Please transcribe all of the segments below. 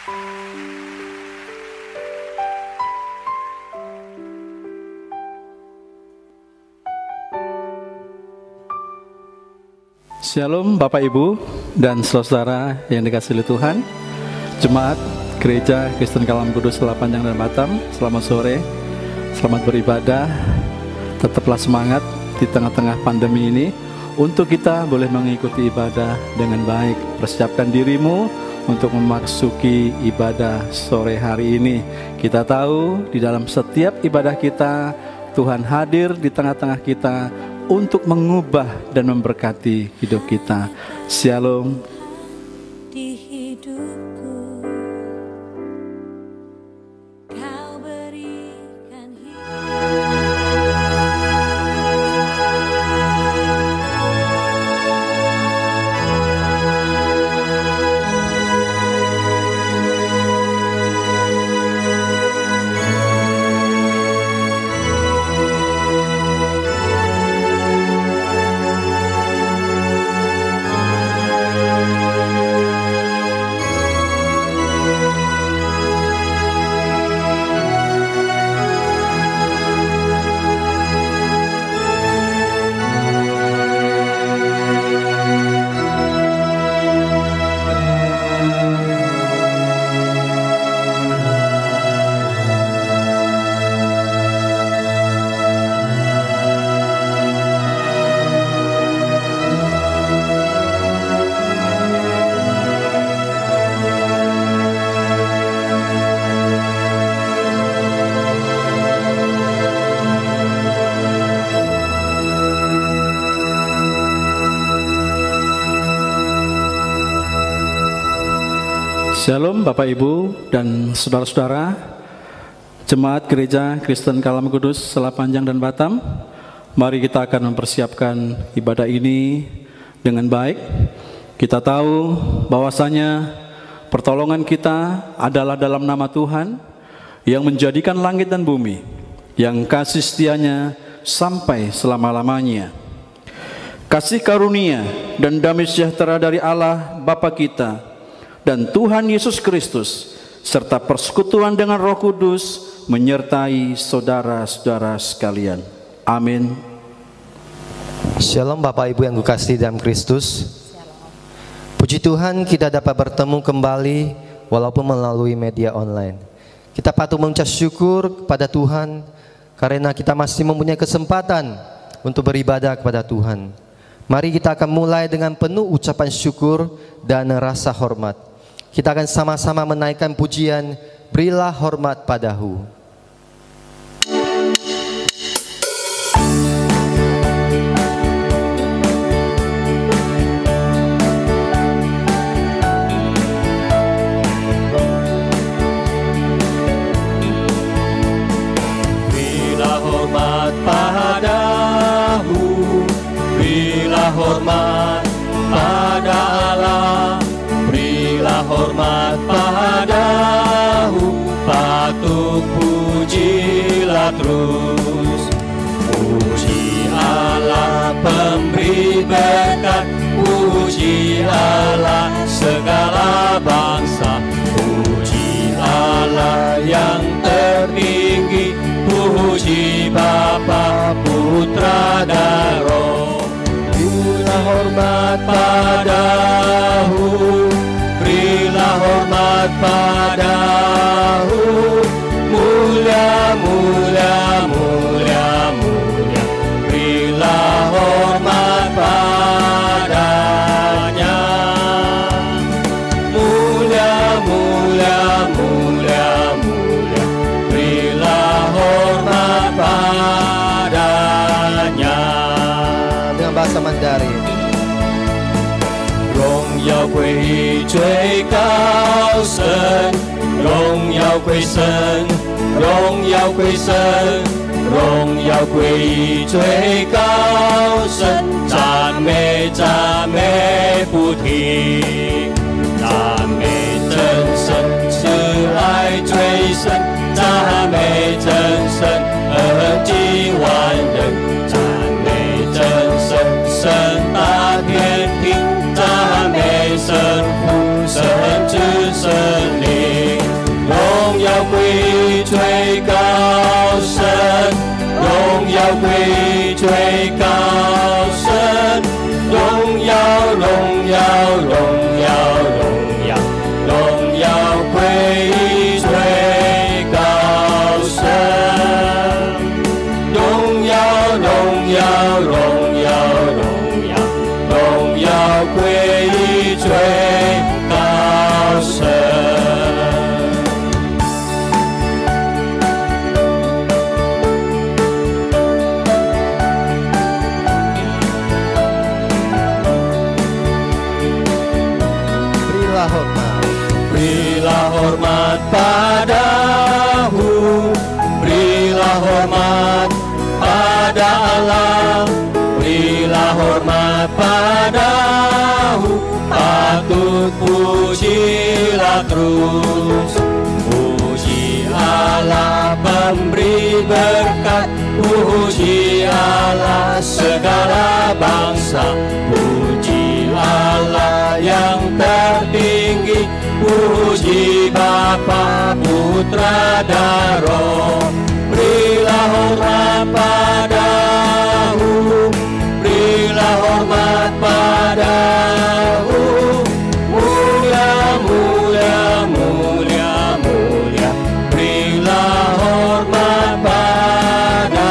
Shalom Bapak Ibu dan saudara yang dikasihi oleh Tuhan. Jemaat Gereja Kristen Kalam Kudus Selapanjang dan Batam, selamat sore, selamat beribadah. Tetaplah semangat di tengah-tengah pandemi ini untuk kita boleh mengikuti ibadah dengan baik. Persiapkan dirimu untuk memasuki ibadah sore hari ini. Kita tahu di dalam setiap ibadah kita Tuhan hadir di tengah-tengah kita untuk mengubah dan memberkati hidup kita. Shalom. Di hidupku Kau berikan Shalom Bapak Ibu dan saudara-saudara Jemaat Gereja Kristen Kalam Kudus Selapanjang dan Batam. Mari kita akan mempersiapkan ibadah ini dengan baik. Kita tahu bahwasanya pertolongan kita adalah dalam nama Tuhan yang menjadikan langit dan bumi, yang kasih setianya sampai selama-lamanya. Kasih karunia dan damai sejahtera dari Allah Bapa kita dan Tuhan Yesus Kristus serta persekutuan dengan Roh Kudus menyertai saudara-saudara sekalian. Amin. Shalom Bapak Ibu yang kukasihi dalam Kristus. Puji Tuhan kita dapat bertemu kembali walaupun melalui media online. Kita patut mengucap syukur kepada Tuhan karena kita masih mempunyai kesempatan untuk beribadah kepada Tuhan. Mari kita akan mulai dengan penuh ucapan syukur dan rasa hormat. Kita akan sama-sama menaikkan pujian Berilah Hormat Padahu. Berilah hormat padahu, berilah hormat pada Allah. Berilah hormat padahu, patut pujilah terus. Puji Allah pemberi berkat, puji Allah segala bangsa. Puji Allah yang tertinggi, puji Bapa, Putra dan Roh. Berilah hormat padahu, berilah hormat padahu. Mulia, mulia, mulia, mulia. Berilah hormat padanya. Mulia, mulia, mulia, mulia. Berilah hormat padanya. Dengan bahasa Mandarin. 荣耀归最高神，荣耀归神，荣耀归神，荣耀归最高神，赞美赞美不停，赞美真神，慈爱最深，赞美真神，恩济万人，赞美真神，神大天庭。赞美神父、神子、神灵，归最高神，荣耀荣耀荣耀荣耀荣耀归最高神，荣耀荣耀荣耀荣耀荣耀归最高神。Berilah hormat padahu, berilah hormat pada Allah, berilah hormat padahu, patut pujilah terus. Puji Allah pemberi berkat, puji Allah segala bangsa, puji Allah yang tertinggi, puji Bapa, Putra dan Roh. Berilah hormat padahu, berilah hormat padahu. Mulia, mulia, mulia, mulia, berilah hormat padanya.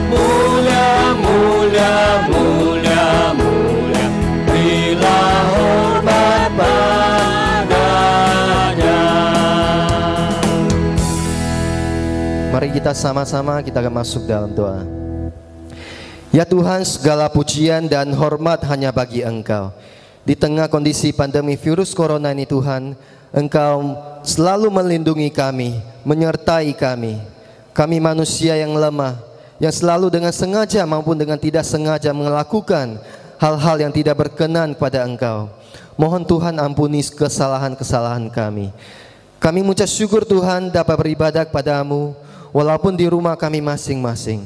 Mulia, mulia, mulia, mulia, berilah hormat padanya. Mari kita sama-sama kita akan masuk dalam doa. Ya Tuhan, segala pujian dan hormat hanya bagi Engkau. Di tengah kondisi pandemi virus corona ini Tuhan, Engkau selalu melindungi kami, menyertai kami. Kami manusia yang lemah, yang selalu dengan sengaja maupun dengan tidak sengaja melakukan hal-hal yang tidak berkenan kepada Engkau. Mohon Tuhan ampuni kesalahan-kesalahan kami. Kami mengucap syukur Tuhan dapat beribadah kepadamu walaupun di rumah kami masing-masing.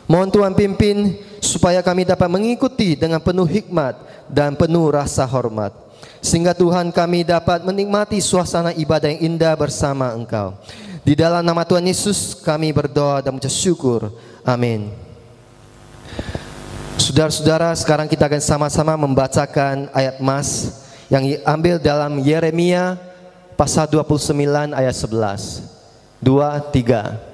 Mohon Tuhan pimpin supaya kami dapat mengikuti dengan penuh hikmat dan penuh rasa hormat, sehingga Tuhan kami dapat menikmati suasana ibadah yang indah bersama Engkau. Di dalam nama Tuhan Yesus kami berdoa dan mengucap syukur. Amin. Saudara-saudara, sekarang kita akan sama-sama membacakan ayat mas yang diambil dalam Yeremia pasal 29 ayat 11. 2, 3.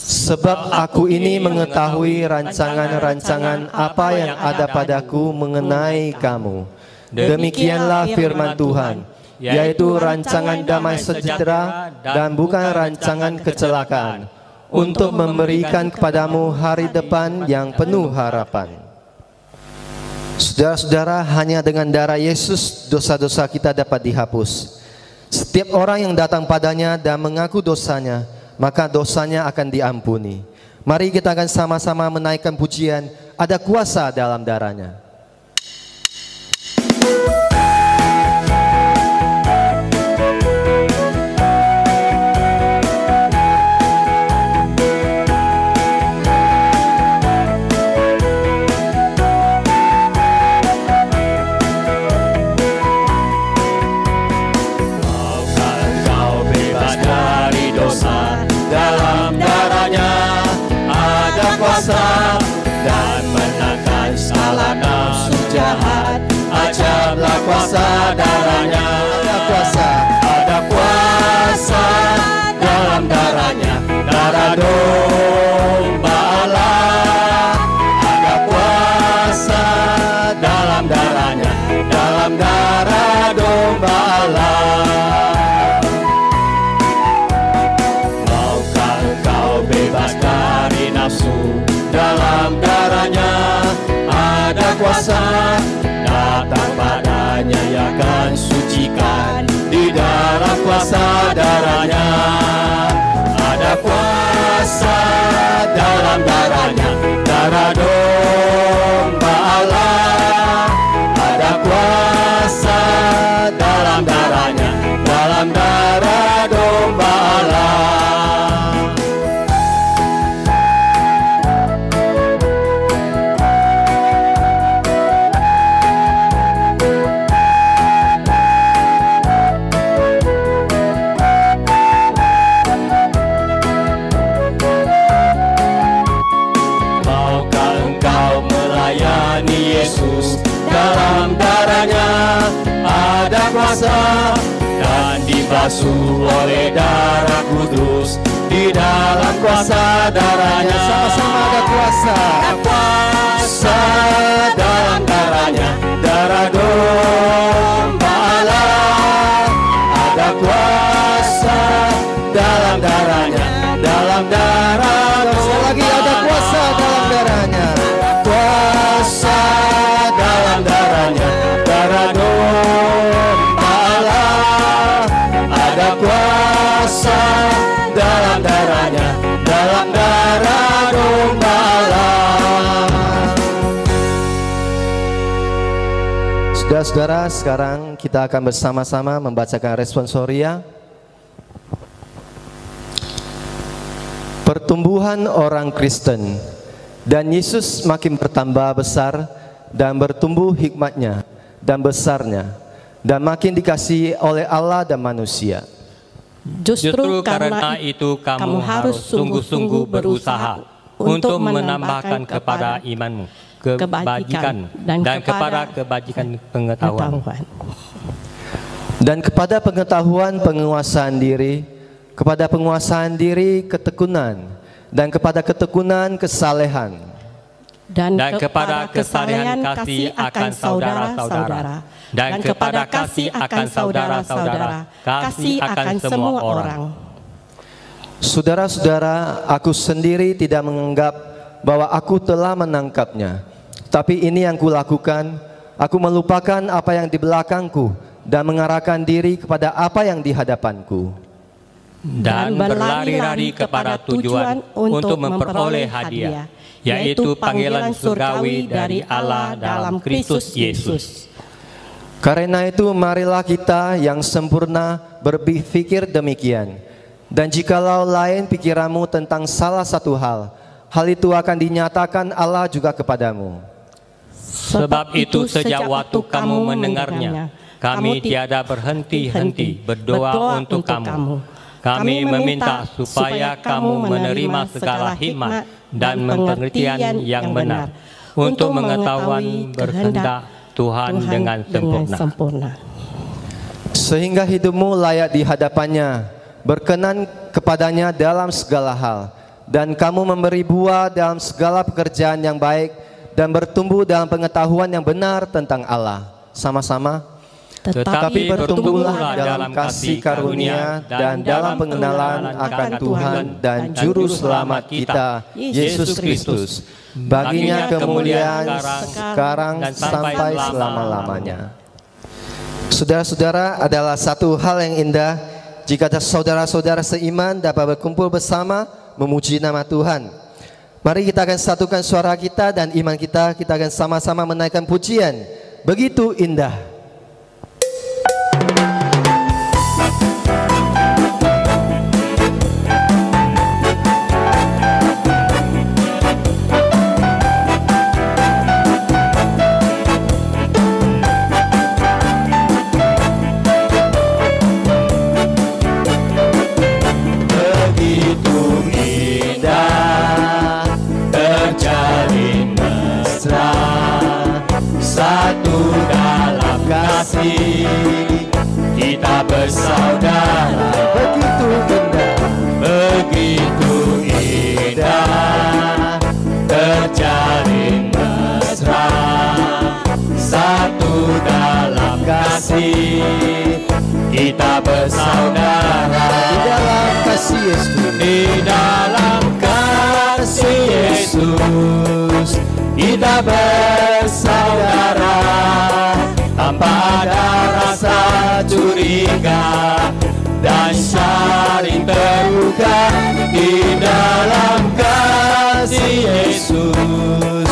Sebab aku ini mengetahui rancangan-rancangan apa yang ada padaku mengenai kamu. Demikianlah firman Tuhan, yaitu rancangan damai sejahtera dan bukan rancangan kecelakaan, untuk memberikan kepadamu hari depan yang penuh harapan. Saudara-saudara, hanya dengan darah Yesus dosa-dosa kita dapat dihapus. Setiap orang yang datang padanya dan mengaku dosanya, maka dosanya akan diampuni. Mari kita akan sama-sama menaikkan pujian, ada kuasa dalam darahnya. Dalam darahnya ada kuasa dan menangkan segala nafsu jahat. Ajarlah kuasa darahnya, ada kuasa dalam darahnya, darah domba Allah. Ada kuasa dalam darahnya, dalam darah domba Allah. Bebas dari nafsu, dalam darahnya ada kuasa. Datang padanya, ia akan sucikan kuasa dan dibasuh oleh darah kudus. Di dalam kuasa darahnya Sama-sama ada kuasa. ada kuasa dalam darahnya, darah domba Allah. Ada kuasa dalam darahnya, dalam darah Sekali lagi ada kuasa dalam darahnya. kuasa dalam darahnya, darah domba Allah. Ada kuasa dalam darahnya, dalam darah domba Allah. Saudara-saudara, sekarang kita akan bersama-sama membacakan responsoria. Pertumbuhan orang Kristen, dan Yesus makin bertambah besar dan bertumbuh hikmatnya dan besarnya, dan makin dikasihi oleh Allah dan manusia. Justru karena itu kamu harus sungguh-sungguh berusaha untuk menambahkan kepada imanmu kebajikan dan kepada kebajikan pengetahuan. Dan kepada pengetahuan penguasaan diri, kepada penguasaan diri ketekunan, dan kepada ketekunan kesalehan, Dan kepada kesalehan kasih akan saudara-saudara, dan kepada kasih akan saudara-saudara, kasih akan semua orang. Saudara-saudara, aku sendiri tidak menganggap bahwa aku telah menangkapnya. Tapi ini yang kulakukan, aku melupakan apa yang di belakangku dan mengarahkan diri kepada apa yang di hadapanku. Dan berlari-lari kepada tujuan untuk memperoleh hadiah, yaitu panggilan surgawi dari Allah dalam Kristus Yesus. Karena itu marilah kita yang sempurna berpikir demikian. Dan jikalau lain pikiranmu tentang salah satu hal, hal itu akan dinyatakan Allah juga kepadamu. Sebab itu sejak waktu kamu mendengarnya, kami tiada berhenti-henti berdoa untuk kamu. Kami meminta supaya kamu menerima segala hikmat dan pengertian yang benar untuk mengetahui berkehendak Tuhan dengan sempurna. Sehingga hidupmu layak di hadapannya, berkenan kepadanya dalam segala hal, dan kamu memberi buah dalam segala pekerjaan yang baik dan bertumbuh dalam pengetahuan yang benar tentang Allah. Sama-sama. Tetapi bertumbuhlah dalam kasih karunia dan dalam pengenalan akan Tuhan dan Juru Selamat kita, Yesus Kristus. Baginya kemuliaan sekarang dan sampai selama-lamanya. Saudara-saudara, adalah satu hal yang indah jika saudara-saudara seiman dapat berkumpul bersama memuji nama Tuhan. Mari kita akan satukan suara kita dan iman kita akan sama-sama menaikkan pujian. Begitu indah. Kita bersaudara, begitu indah, begitu indah, terjalin mesra, satu dalam kasih. Kita bersaudara di dalam kasih Yesus, di dalam kasih Yesus. Kita bersaudara tanpa ada rasa curiga dan saling terbuka di dalam kasih Yesus.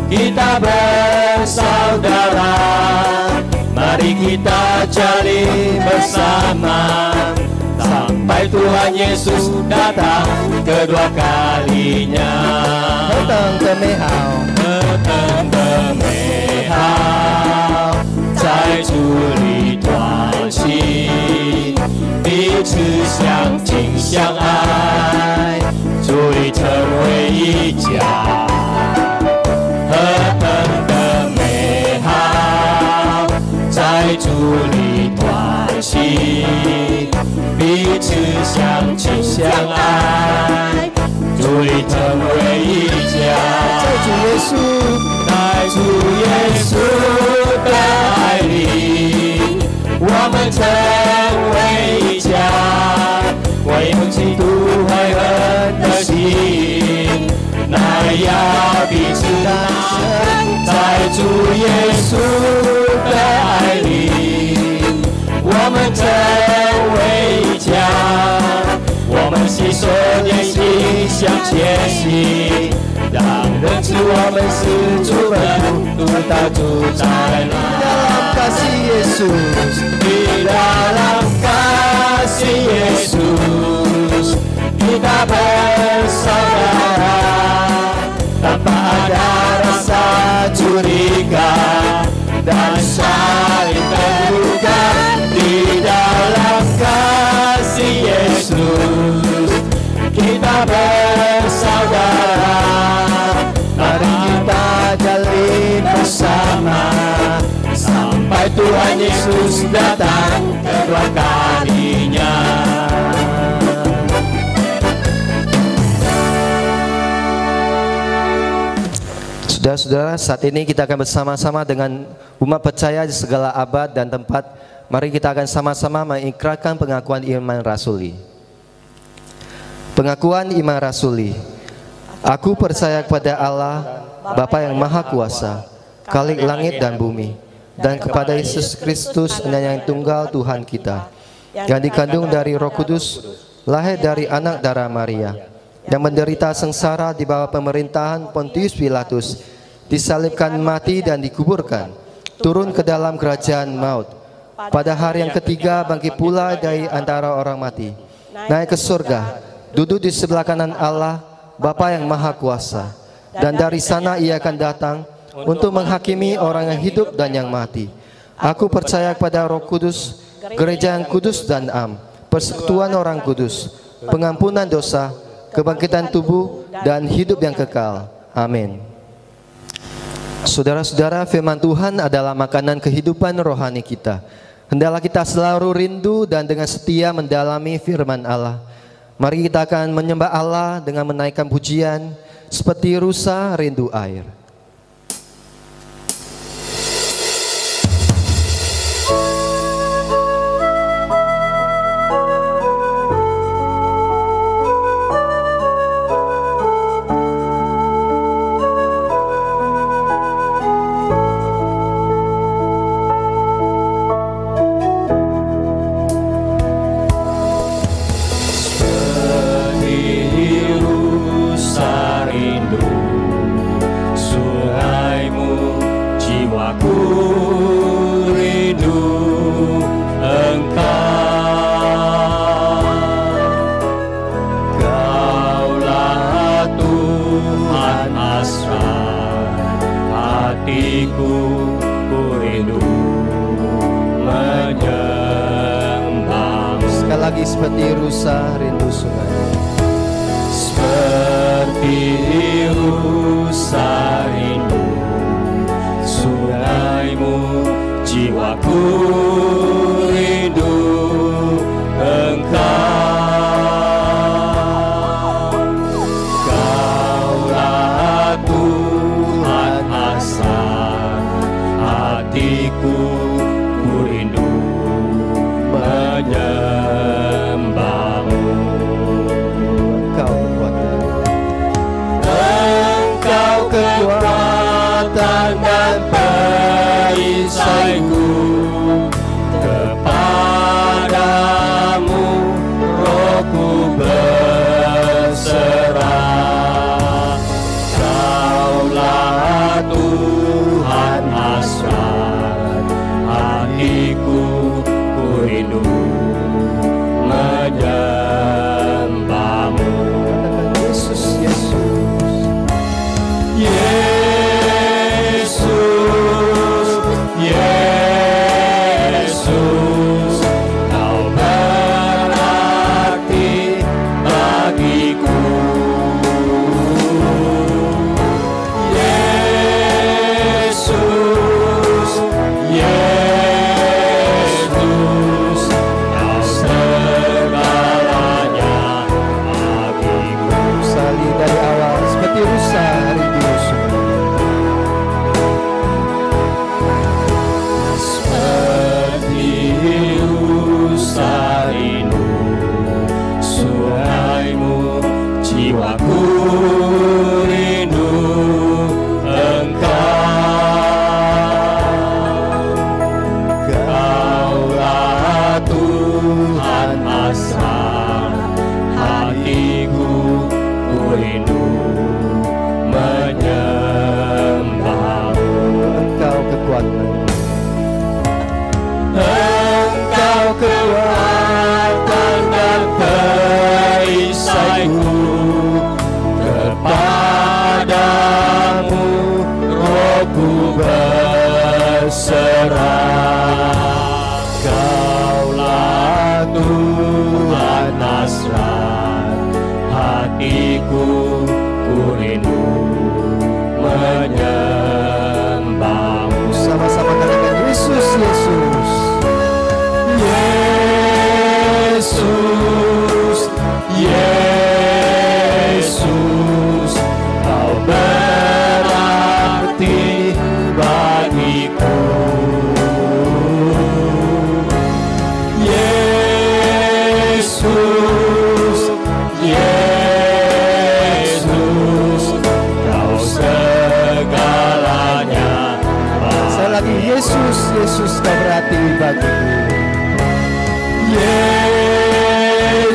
Kita bersaudara, mari kita jalin bersama sampai Tuhan Yesus datang kedua kalinya. 等的美好，等的美好，在主里团契，彼此相亲相爱，主里成为一家。何等的美好，在主里团相信，彼此相亲相爱，主里成为一家。在主耶稣，在主耶稣的爱里，我们成为一家。我用基督爱恨的心，那要彼此担当。在主耶稣的爱里，我们成为一家。我们携手连心向前行，让人知我们是主的路到主在哪。 dalam kasih Yesus, Di dalam kasih Yesus, kita bersaudara tanpa ada rasa curiga dan saling terbuka. Di dalam kasih Yesus, kita bersaudara. Mari kita jalin bersama sampai Tuhan Yesus datang kedua kalinya. Saudara-saudara, saat ini kita akan bersama-sama dengan umat percaya di segala abad dan tempat. Mari kita akan sama-sama mengikrarkan pengakuan iman rasuli. Pengakuan iman rasuli. Aku percaya kepada Allah, Bapa yang Maha Kuasa, Khalik langit dan bumi, dan kepada Yesus Kristus, yang tunggal Tuhan kita, yang dikandung dari Roh Kudus, lahir dari anak darah Maria, yang menderita sengsara di bawah pemerintahan Pontius Pilatus, disalibkan, mati dan dikuburkan, turun ke dalam kerajaan maut. Pada hari yang ketiga bangkit pula dari antara orang mati, naik ke surga, duduk di sebelah kanan Allah, Bapa yang Maha Kuasa, dan dari sana Ia akan datang untuk menghakimi orang yang hidup dan yang mati. Aku percaya kepada Roh Kudus, gereja yang kudus dan am, persekutuan orang kudus, pengampunan dosa, kebangkitan tubuh, dan hidup yang kekal. Amin. Saudara-saudara, firman Tuhan adalah makanan kehidupan rohani kita. Hendaklah kita selalu rindu dan dengan setia mendalami firman Allah. Mari kita akan menyembah Allah dengan menaikkan pujian seperti rusa rindu air. Seperti rusa rindu sungai, seperti rusa rindu sungaimu, jiwaku rindu Engkau. Kaulah Tuhan asal hatiku, ku rindu kekuatan dan perisaiku, kepadamu rohku berserah. Kaulah Tuhan hasrat hatiku, ku rindu menyembahmu. Yesus, Yesus. Yesus, Yesus, Kau berarti bagiku. Yesus, Yesus, Yesus, Kau berarti bagiku. Yesus, Yesus, Kau segalanya. Saya lagi, Yesus, Yesus Kau berarti bagiku.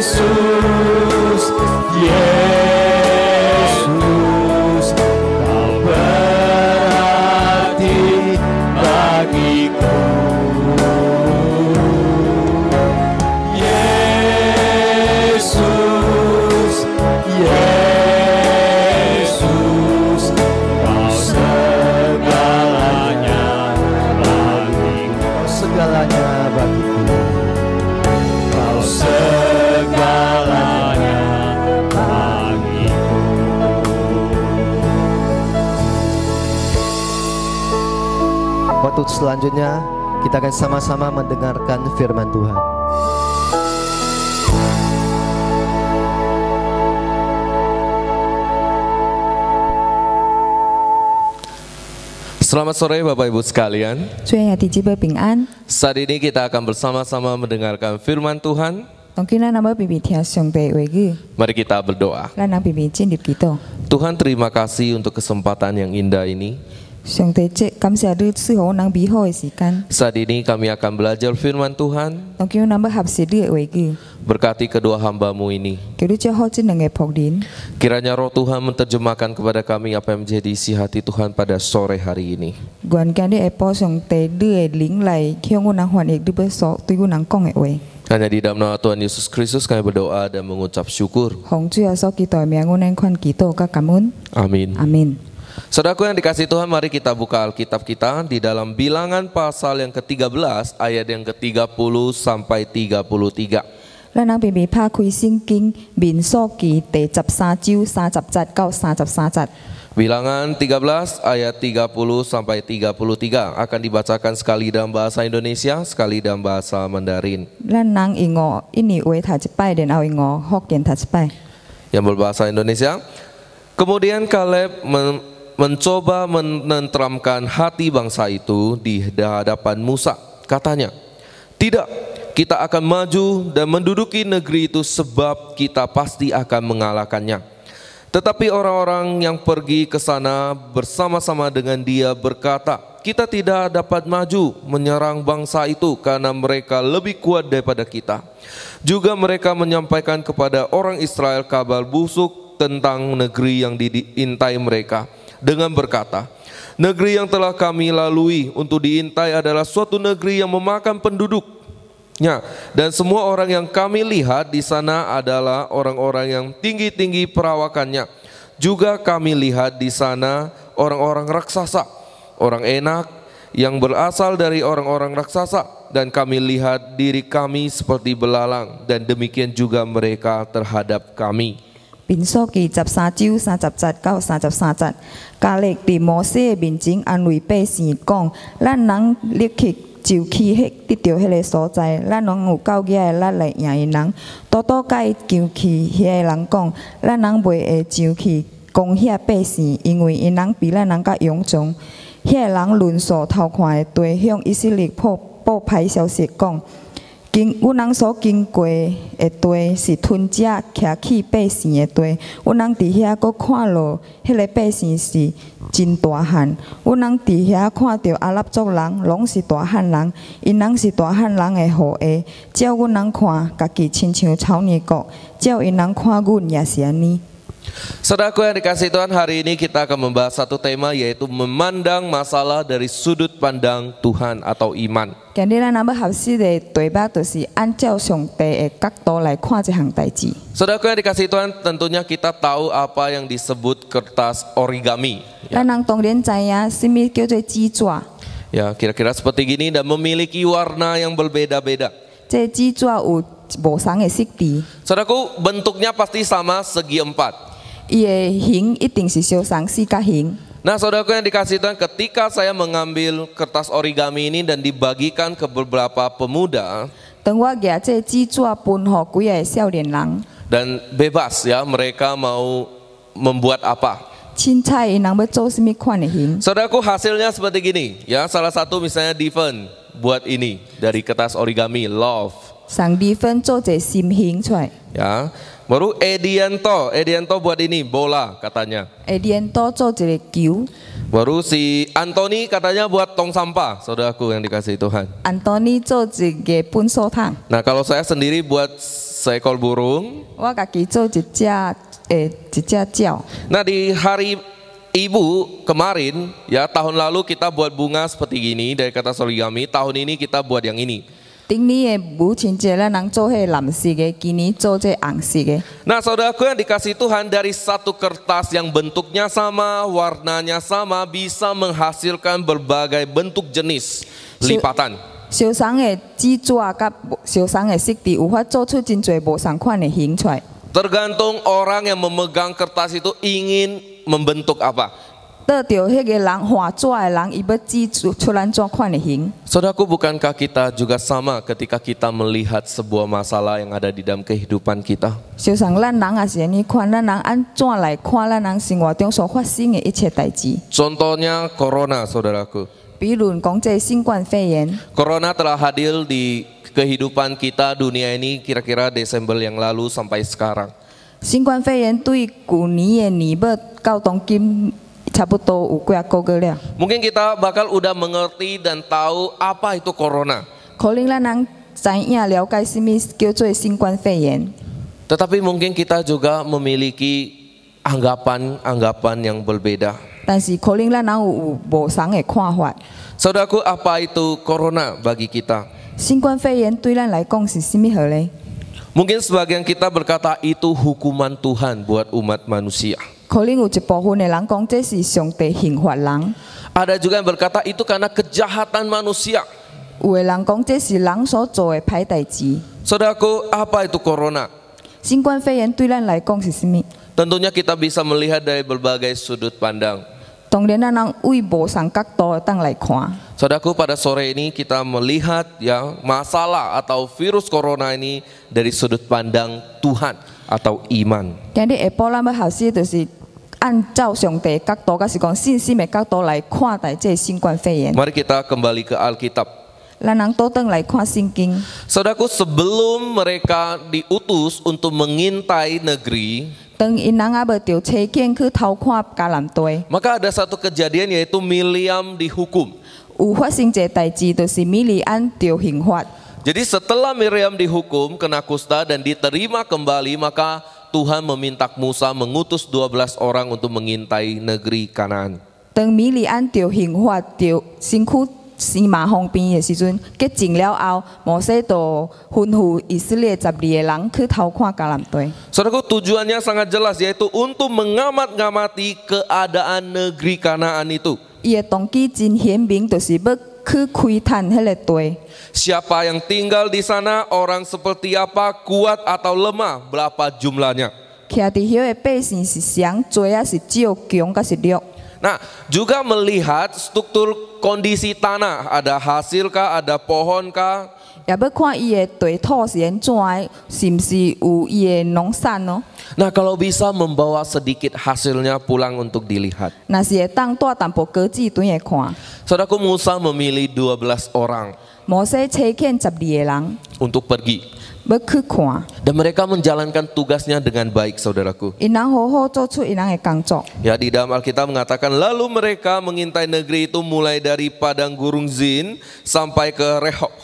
Yesus, Yesus, Kau berarti bagiku. Yesus, Yesus, Kau segalanya bagiku. Kau segalanya bagiku. Kau segalanya bagiku. Waktu selanjutnya kita akan sama-sama mendengarkan firman Tuhan. Selamat sore Bapak Ibu sekalian. 主日弟姊妹平安。 Saat ini kita akan bersama-sama mendengarkan firman Tuhan. 當今咱那要邊聽上帝話語， Mari kita berdoa. 咱能邊進入祈禱。 Tuhan, terima kasih untuk kesempatan yang indah ini. 上帝即感謝你賜予咱美好嘅時間。 Saat ini kami akan belajar firman Tuhan. 當今咱要學習你嘅話語， Berkati kedua hamba-Mu ini. 叫你祝福這兩個僕人， Kiranya roh Tuhan menerjemahkan kepada kami apa yang menjadi isi hati Tuhan pada sore hari ini. 願見你會幫上帝你嘅靈來向我人翻譯你要所對我人講嘅話。 Hanya di dalam nama Tuhan Yesus Kristus kami berdoa dan mengucap syukur. 奉主耶穌基督嘅名，我能款祈禱甲感恩。 Amin. 阿門。 Saudaraku yang dikasihi Tuhan, mari kita buka Alkitab kita di dalam Bilangan pasal yang ke-13 ayat yang ke-30 sampai 33. 咱能邊拍開聖經民數記第13章30節到33節。 Bilangan 13 ayat 30 sampai 33 akan dibacakan sekali dalam bahasa Indonesia, sekali dalam bahasa Mandarin. 咱能英語印尼話讀一擺，然後英語福建讀一擺。 Yang berbahasa Indonesia. Kemudian Kaleb mencoba menenteramkan hati bangsa itu di hadapan Musa. Katanya, "Tidak, kita akan maju dan menduduki negeri itu sebab kita pasti akan mengalahkannya." Tetapi orang-orang yang pergi ke sana bersama-sama dengan dia berkata, "Kita tidak dapat maju menyerang bangsa itu karena mereka lebih kuat daripada kita." Juga mereka menyampaikan kepada orang Israel kabar busuk tentang negeri yang diintai mereka dengan berkata, "Negeri yang telah kami lalui untuk diintai adalah suatu negeri yang memakan penduduknya, dan semua orang yang kami lihat di sana adalah orang-orang yang tinggi-tinggi perawakannya. Juga kami lihat di sana orang-orang raksasa, orang Enak yang berasal dari orang-orang raksasa, dan kami lihat diri kami seperti belalang, dan demikian juga mereka terhadap kami." 民數記13章30節到33節，加勒在摩西嘅面前安慰百姓講：咱人立刻就去得到迄個所在，咱人有夠額嘅力來贏伊人。多多甲伊上去遐個人講：咱人袂會上去攻遐百姓，因為伊人比咱人較勇壯。遐個人論數偷看嘅地，向以色列報歹消息講。阮人所經過的地是吞食徛起百姓的地，阮人佇遐佫看落，迄個百姓是真大漢。阮人佇遐看到阿拉族人，攏是大漢人，因人是大漢人的後裔。照阮人看，家己親像草泥國；照因人看阮，也是安尼。 Saudaraku yang dikasihi Tuhan, hari ini kita akan membahas satu tema, yaitu memandang masalah dari sudut pandang Tuhan atau iman. 今日咱若要學習的題目，就是按照上帝的角度來看這項代志。 Saudaraku yang dikasihi Tuhan, tentunya kita tahu apa yang disebut kertas origami. 咱人當然知影，什麼叫做紙紙。 Ya, kira-kira seperti gini dan memiliki warna yang berbeda-beda. 這紙紙有無同的色調， Saudaraku, bentuknya pasti sama, segi 4. 伊的形一定是相同四角形。 Nah, saudaraku yang dikasihi Tuhan, ketika saya mengambil kertas origami ini dan dibagikan ke beberapa pemuda, 当我举这纸纸分予几个少年人， dan bebas ya mereka mau membuat apa. 凊彩因人要做什么款的形。 Saudaraku, hasilnya seperti gini ya. Salah satu misalnya Diven buat ini dari kertas origami love. 上二分做一心形出来， Ya, baru Edianto buat ini bola katanya. 会连多做一个球。 Baru si Anthony katanya buat tong sampah, saudaraku yang dikasihi Tuhan. 安东尼做一个粪扫桶， Nah, kalau saya sendiri buat seekor burung. 我家己做一只鸟。 Nah, di hari Ibu kemarin ya, tahun lalu kita buat bunga seperti gini dari kertas origami. Tahun ini kita buat yang ini. 顶年的母亲节，咱人做迄蓝色的，今年做这红色的。 Nah, saudaraku yang dikasihi Tuhan, dari satu kertas yang bentuknya sama, warnanya sama, bisa menghasilkan berbagai bentuk jenis lipatan. 小送的纸纸甲小送的色地，有法做出真侪无同款的形出来。 Tergantung orang yang memegang kertas itu ingin membentuk apa. 得到迄个人画纸的人，伊要指出咱怎款的形。 Saudaraku, bukankah kita juga sama ketika kita melihat sebuah masalah yang ada di dalam kehidupan kita? 小送咱人也是安尼看，咱人安怎来看咱人生活中所发生的一切代志？ Contohnya corona, saudaraku. 比如讲这新冠肺炎， Corona telah hadir di kehidupan kita dunia ini kira-kira Desember yang lalu sampai sekarang. 新冠肺炎对去年的年末到当今。 差不多有几个月了， Mungkin kita bakal udah mengerti dan tahu apa itu corona. 可能咱人知影了解什么叫做新冠肺炎， Tetapi mungkin kita juga memiliki anggapan-anggapan yang berbeda. 但是可能咱人有无同的看法。 Saudaraku, apa itu corona bagi kita? 新冠肺炎对咱来讲是什么好呢？ Mungkin sebagian kita berkata itu hukuman Tuhan buat umat manusia. 可能有一部分的人讲这是上帝刑罚人， Ada juga yang berkata itu karena kejahatan manusia. 有的人讲这是人所做的歹代志。 Saudaraku, apa itu corona? 新冠肺炎对咱来讲是什么？ Tentunya kita bisa melihat dari berbagai sudut pandang. 当然，咱人为无同角度当来看。 Saudaraku, pada sore ini kita melihat ya masalah atau virus corona ini dari sudut pandang Tuhan atau iman. 今日下晡咱要学习就是按照上帝的角度，甲是讲信心的角度来看待这新冠肺炎。 Mari kita kembali ke Alkitab. 咱人倒转来看圣经。 Saudaraku, sebelum mereka diutus untuk mengintai negeri, 当因人还无着车见去偷看迦南地， maka ada satu kejadian yaitu Miriam dihukum. 有发生一个代志，就是米利安着刑罚。 Jadi setelah Miriam dihukum kena kusta dan diterima kembali, maka Tuhan meminta Musa mengutus 12 orang untuk mengintai negeri Kanaan. 当米利安着刑罚，着身躯西马方边的时阵，结净了后，摩西就吩咐以色列12个人去偷看迦南地。 Saudaraku, tujuannya sangat jelas yaitu untuk mengamati keadaan negeri Kanaan itu. 伊的动机真显明，就是要去窥探迄个地。 Siapa yang tinggal di sana, orang seperti apa, kuat atau lemah, berapa jumlahnya. 徛伫遐的百姓是谁多还是少，强还是弱？ Nah, juga melihat struktur kondisi tanah, ada hasil kah, ada pohon kah. 也要看伊的地土是安怎的，是毋是有伊的农产哦？ Nah, kalau bisa membawa sedikit hasilnya pulang untuk dilihat. 若是会当带淡薄果子转来看。 Saudaraku, Musa memilih 12 orang 摩西差遣12个人 untuk pergi. 要去看， Dan mereka menjalankan tugasnya dengan baik, saudaraku. 因人好好做出因人的工作。 Ya, di dalam Alkitab mengatakan, lalu mereka mengintai negeri itu mulai dari padang gurun Zin sampai ke Rehob.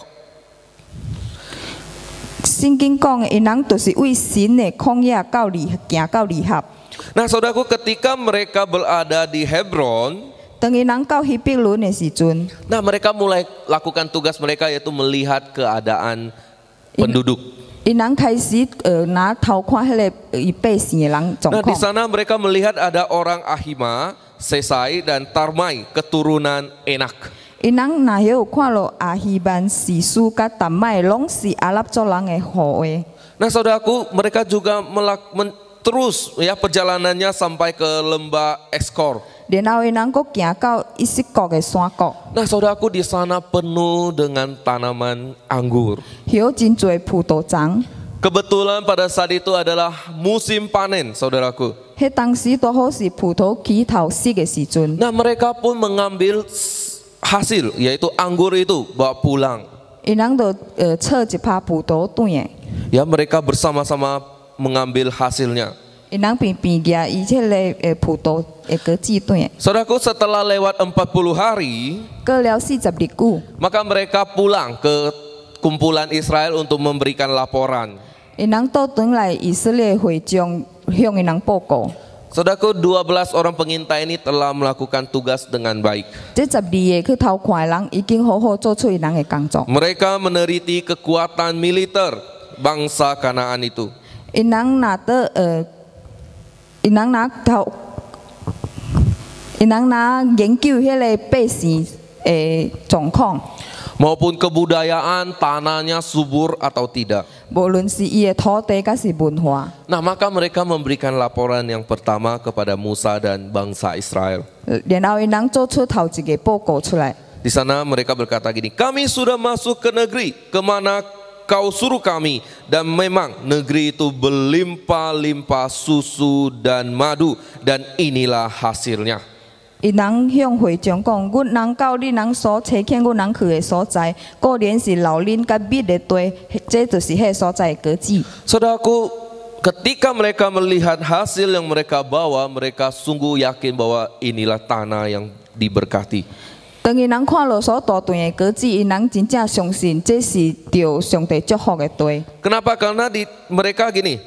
圣经讲的，因人就是为神的旷野到行到利合。 Nah, saudaraku, ketika mereka berada di Hebron, 当因人到希伯伦的时阵， nah mereka mulai lakukan tugas mereka yaitu melihat keadaan penduduk. 因人开始拿偷看迄个伊百姓的人状 Nah, di 况。 sana mereka melihat ada orang Ahima, Sesai, dan Tarmai, keturunan Enak. 因人若有看到阿希曼、士苏甲达麦，拢是阿拉族人的后裔。 Nah, saudaraku, mereka juga terus ya perjalanannya sampai ke lembah Eskor. 然后因人佫行到以色国的山谷， Nah, saudaraku, di sana penuh dengan tanaman anggur. 有真多葡萄丛。 Kebetulan pada saat itu adalah musim panen, saudaraku. 迄当时多好是葡萄起头熟的时阵， Nah, mereka pun mengambil hasil, yaitu anggur itu, bawa pulang. 因人就采一拍葡萄转的， Ya, mereka bersama-sama mengambil hasilnya. 因人边边夹伊迄个葡萄的果子转的， Saudaraku, setelah lewat 40 hari, 过了40日久， maka mereka pulang ke kumpulan Israel untuk memberikan laporan. 因人倒转来以色列会将向因人报告。 Saudaraku, 12 orang pengintai ini telah melakukan tugas dengan baik. 这12个去偷看的人已经好好做出因人的工作。 Mereka meneliti kekuatan militer bangsa Kanaan itu. 因人拿到因人拿偷，因人拿研究迄个百姓的状况， Maupun kebudayaan, tanahnya subur atau tidak. 无论是伊的土地，甲是文化。 Nah, maka mereka memberikan laporan yang pertama kepada Musa dan bangsa Israel. 然后因人做出头一个报告出来。 Di sana mereka berkata gini, kami sudah masuk ke negeri kemana kau suruh kami, dan memang negeri itu berlimpah-limpah susu dan madu, dan inilah hasilnya. 因人向会长讲，阮人到你人所差遣阮人去的所在，果然是老恁甲蜜的地，这就是迄所在的果子。 Saudaraku, ketika mereka melihat hasil yang mereka bawa, mereka sungguh yakin bahwa inilah tanah yang diberkati. 当因人看落所大段的果子，因人真正相信这是着上帝祝福的地。 Kenapa? Karena mereka gini,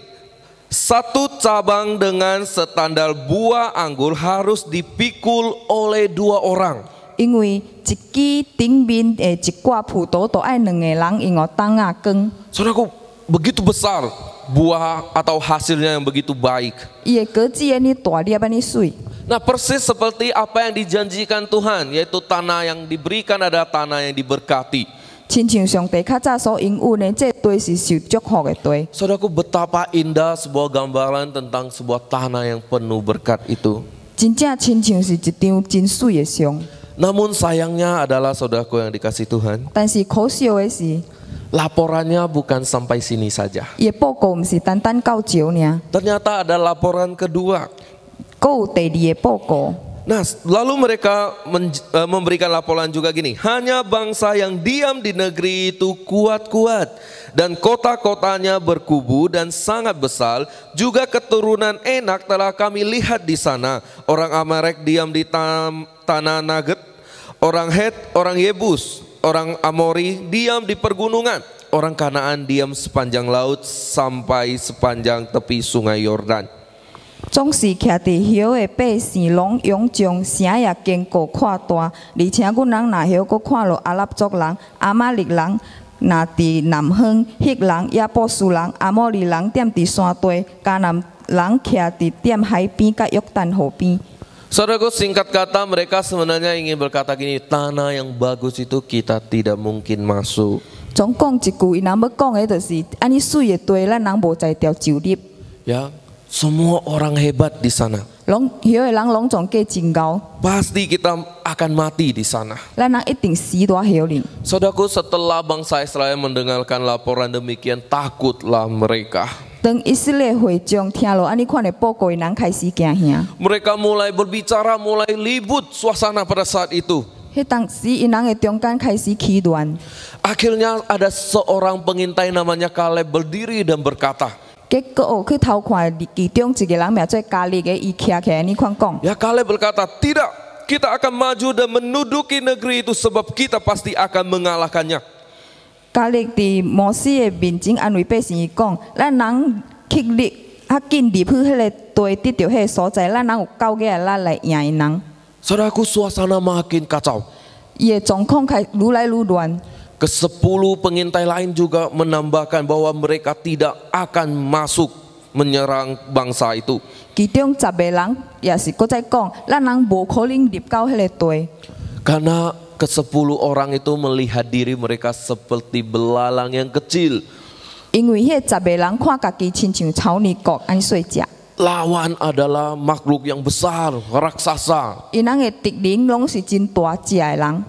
satu cabang dengan standar buah anggur harus dipikul oleh 2 orang. 因为一支顶面的一挂葡萄，都爱2个人用当啊羹。 Saudaraku, begitu besar buah atau hasilnya yang begitu baik. 伊的果子安尼大粒安尼水， Nah, persis seperti apa yang dijanjikan Tuhan, yaitu tanah yang diberikan adalah tanah yang diberkati. 亲像上帝较早所应允的，这地是受祝福的地。 Saudaraku, betapa indah sebuah gambaran tentang sebuah tanah yang penuh berkat itu. 真正亲像是一张真水的相。 Namun sayangnya adalah saudaraku yang dikasih Tuhan, 但是可惜的是， laporannya bukan sampai sini saja. 伊的报告毋是单单到招尔， Ternyata ada laporan kedua. 佫有第2个报告。 Nah, lalu mereka memberikan laporan juga gini, hanya bangsa yang diam di negeri itu kuat-kuat, dan kota-kotanya berkubu dan sangat besar, juga keturunan Enak telah kami lihat di sana. Orang Amalek diam di tanah Naget, orang Het, orang Yebus, orang Amori diam di pergunungan, orang Kanaan diam sepanjang laut sampai sepanjang tepi sungai Yordan. 总是徛伫晓的百姓，拢勇将城也坚固扩大，而且阮人若晓阁看落阿拉族人、阿玛力人，若伫南方，迄人、亚波斯人、阿摩利人踮伫山地，迦南人徛伫踮海边甲约旦河边。 Saudaraku, singkat kata mereka sebenarnya ingin berkata gini, tanah yang bagus itu kita tidak mungkin masuk. 总讲一句，因人要讲的就是安尼水的地，咱人无在条就入。 Ya, semua orang hebat di sana. 拢晓的人拢总计真高， Pasti kita akan mati di sana. 咱人一定死大晓哩。 Saudaraku, setelah bangsa Israel mendengarkan laporan demikian, takutlah mereka. 当以色列会长听落安尼款的报告，因人开始惊吓。 Mereka mulai berbicara, mulai ribut suasana pada saat itu. 迄当时因人的中间开始起乱， Akhirnya ada seorang pengintai namanya Kaleb berdiri dan berkata, 结果去偷看其中一个人名做加利的，伊徛起来尼款讲， ya Kaleb berkata, tidak, kita akan maju dan menduduki negeri itu sebab kita pasti akan mengalahkannya. 加利伫摩西的面前安慰百姓伊讲，咱人去入较紧入去迄个地得到迄个所在，咱人有够个咱来赢因人。 Saudaraku, suasana makin kacau. 伊的状况开愈来愈乱。 Ke-10 pengintai lain juga menambahkan bahwa mereka tidak akan masuk menyerang bangsa itu. 其中10个人也是搁再讲，咱人无可能入到迄个地， Karena ke-10 orang itu melihat diri mereka seperti belalang yang kecil. 因为迄10个人看家己亲像草泥角安睡食。lawan adalah makhluk yang besar, raksasa. 因人的敌人拢是真大只的人。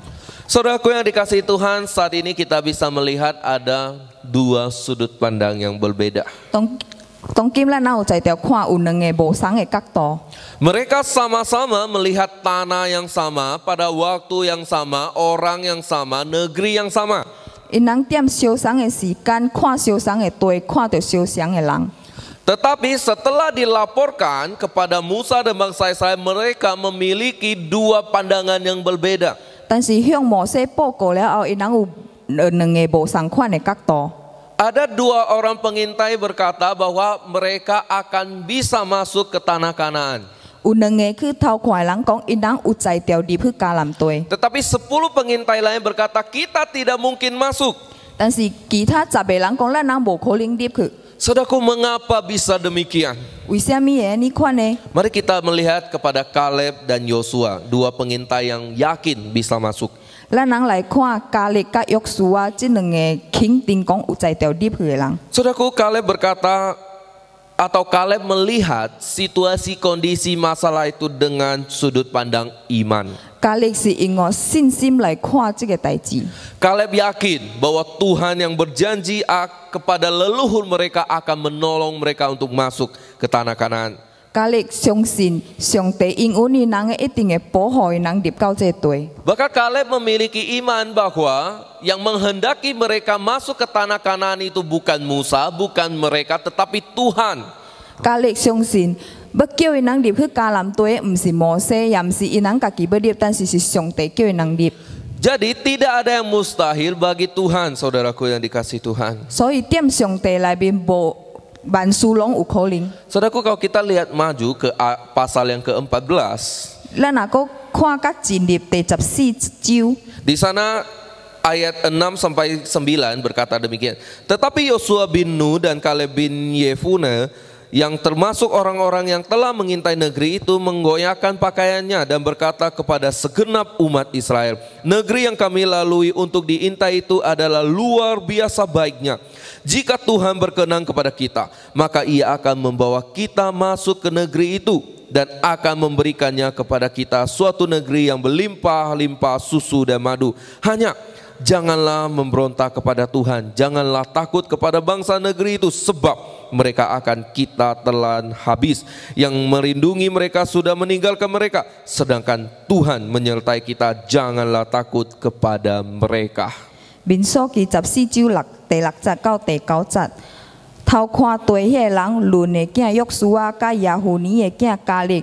Saudaraku yang dikasihi Tuhan, saat ini kita bisa melihat ada dua sudut pandang yang berbeda. 当今咱有在条看有两个无同的角度， Mereka sama-sama melihat tanah yang sama, pada waktu yang sama, orang yang sama, negeri yang sama. 因人点相同的时间，看相同的地，看到相同的人。 Tetapi setelah dilaporkan kepada Musa dan bangsa Israel, mereka memiliki dua pandangan yang berbeda. 但是向摩西报告了后，因人有两个无同款的角度。 Ada dua orang pengintai berkata bahwa mereka akan bisa masuk ke tanah Kanaan. 有两个去偷看的人讲，因人有在调入去迦南地， Tetapi 10 pengintai lain berkata kita tidak mungkin masuk. 但是其他10个人讲，咱人无可能入去。 Saudaraku, mengapa bisa demikian? 为什么会你看呢？ Mari kita melihat kepada Kaleb dan Yosua, dua pengintai yang yakin bisa masuk. 咱人来看加勒甲约书亚这两个肯定讲有在调入去的人。 Saudaraku, Kaleb berkata atau Kaleb melihat situasi kondisi masalah itu dengan sudut pandang iman. 加勒是用我信心来看这个代志。 Kaleb yakin bahwa Tuhan yang berjanji kepada leluhur mereka akan menolong mereka untuk masuk ke tanah Kanaan. 加勒相信上帝应允因人一定会保护因人入到这地。 Bahkan Kaleb memiliki iman bahwa yang menghendaki mereka masuk ke tanah Kanaan itu bukan Musa, bukan mereka, tetapi Tuhan. 加勒相信要叫因人入去迦南地，唔是摩西，也唔是因人家己要入，但是是上帝叫因人入。 Jadi tidak ada yang mustahil bagi Tuhan, saudaraku yang dikasihi Tuhan. 所以点上帝内面无万事拢有可能。 Saudaraku, kalau kita lihat maju ke pasal yang ke-14, 咱若个看甲进入第14章， di sana ayat 6 sampai 9 berkata demikian. Tetapi Yosua bin Nun dan Kaleb bin Yefune yang termasuk orang-orang yang telah mengintai negeri itu menggoyahkan pakaiannya dan berkata kepada segenap umat Israel, negeri yang kami lalui untuk diintai itu adalah luar biasa baiknya. Jika Tuhan berkenan kepada kita, maka Ia akan membawa kita masuk ke negeri itu dan akan memberikannya kepada kita suatu negeri yang berlimpah-limpah susu dan madu. Hanya janganlah memberontak kepada Tuhan, janganlah takut kepada bangsa negeri itu, sebab mereka akan kita telan habis. Yang melindungi mereka sudah meninggalkan mereka, sedangkan Tuhan menyertai kita, janganlah takut kepada mereka. 民數記14章第6節到第9節，偷看地迄個人，論的囝約書亞甲耶夫尼的囝加勒，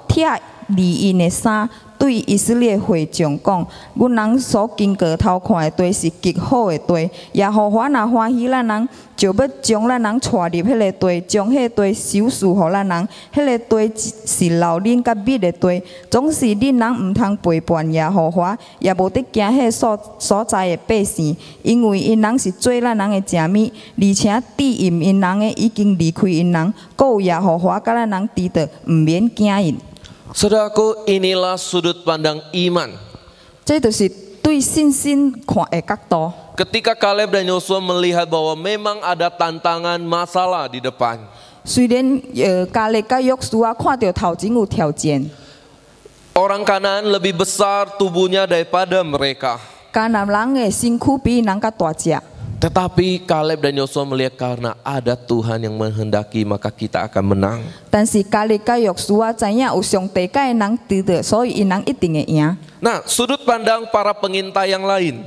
拆利因的衫，對以色列會眾講：阮人所經過偷看的地是極好的地，耶和華若歡喜咱人，就要將咱人帶入迄個地，將迄個地收賜予咱人。迄個地是流奶甲蜜的地，總是恁人毋通背叛耶和華，也無得驚迄所在的百姓，因為因人是做咱人的食物，而且敵淫因人的已經離開因人，閣有耶和華甲咱人知道，毋免驚因。 Saudaraku, inilah sudut pandang iman. 這就是對信心看的角度。 Ketika Kaleb dan Yosua melihat bahwa memang ada tantangan masalah di depan, 雖然加勒甲約書亞看到頭前有挑戰， orang Kanaan lebih besar tubuhnya daripada mereka. 迦南人的身軀比因人較大隻。 Tetapi Kaleb dan Yosua melihat karena ada Tuhan yang menghendaki, maka kita akan menang. 但是加勒甲約書亞知影有上帝甲因人知道，所以因人一定會贏。 Nah, sudut pandang para pengintai yang lain.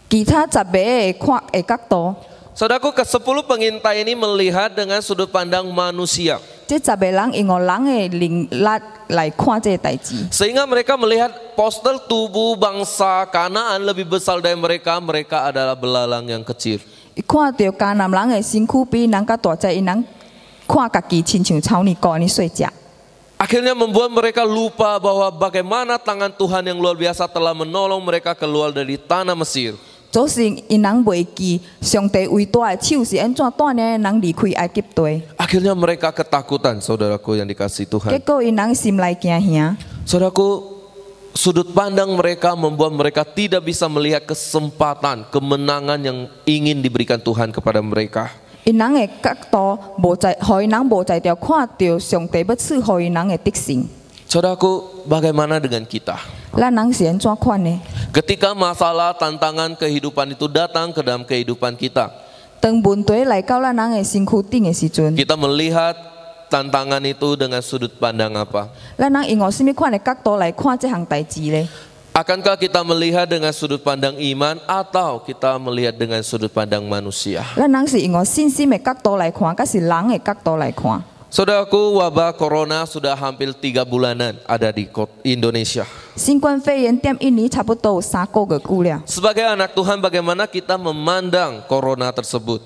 其他10個的看的角度， Saudaraku, ke-10 pengintai ini melihat dengan sudut pandang manusia. 這10個人用人的靈力來看這個代志， Sehingga mereka melihat postur tubuh bangsa Kanaan lebih besar dari mereka. Mereka adalah belalang yang kecil. 看到迦南人的身軀比因人較大隻，因人看家己親像草泥膏安尼細隻。 Akhirnya membuat mereka lupa bahwa bagaimana tangan Tuhan yang luar biasa telah menolong mereka keluar dari tanah Mesir. 總是因人袂記上帝偉大的手是安怎帶領人離開埃及地， Akhirnya mereka ketakutan, saudaraku yang dikasihi 結 Tuhan. 果因人心內驚嚇。 Saudaraku, sudut pandang mereka membuat mereka tidak bisa melihat kesempatan, kemenangan yang ingin diberikan Tuhan kepada mereka. 因人的角度无在，互因人无在条看到上帝要赐互因人的德性。 Saudaraku, bagaimana dengan kita? 咱人是安怎款呢？ Ketika masalah, tantangan kehidupan itu datang ke dalam kehidupan kita, 当问题来到咱人的身躯顶的时阵， kita melihat tantangan itu dengan sudut pandang apa? 咱人用什么款的角度来看这项代志呢？ Akankah kita melihat dengan sudut pandang iman atau kita melihat dengan sudut pandang manusia? 咱人是用信心的角度来看，还是人的角度来看？ Saudaraku, wabah corona sudah hampir 3 bulanan ada di Indonesia. 新冠肺炎踮印尼差不多有3个月久了。 Sebagai anak Tuhan, bagaimana kita memandang corona tersebut?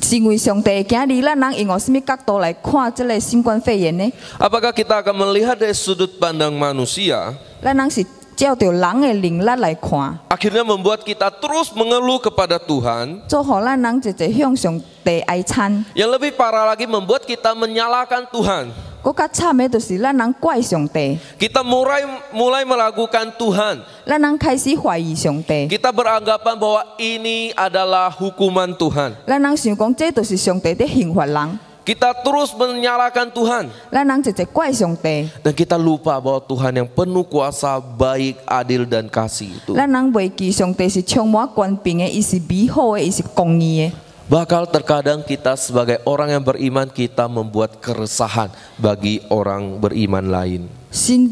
身为上帝的囝儿，咱人用什么角度来看这个新冠肺炎呢？ Apakah kita akan melihat dari sudut pandang manusia? 咱人是照着人的灵力来看， Akhirnya membuat kita terus mengeluh kepada Tuhan. 做互咱人直直向上帝哀惨。 Yang lebih parah lagi membuat kita menyalahkan Tuhan. 佫较惨的就是咱人怪上帝， Kita mulai meragukan Tuhan. 咱人开始怀疑上帝， Kita beranggapan bahwa ini adalah hukuman Tuhan. 咱人想讲这就是上帝在刑罚人， Kita terus menyalahkan Tuhan. 咱人直直怪上帝， Dan kita lupa bahwa Tuhan yang penuh kuasa, baik, adil, dan kasih itu. 咱人袂记上帝是充满权柄的，伊是美好的，伊是公义的。 Bakal terkadang kita sebagai orang yang beriman, kita membuat keresahan bagi orang beriman lain. 成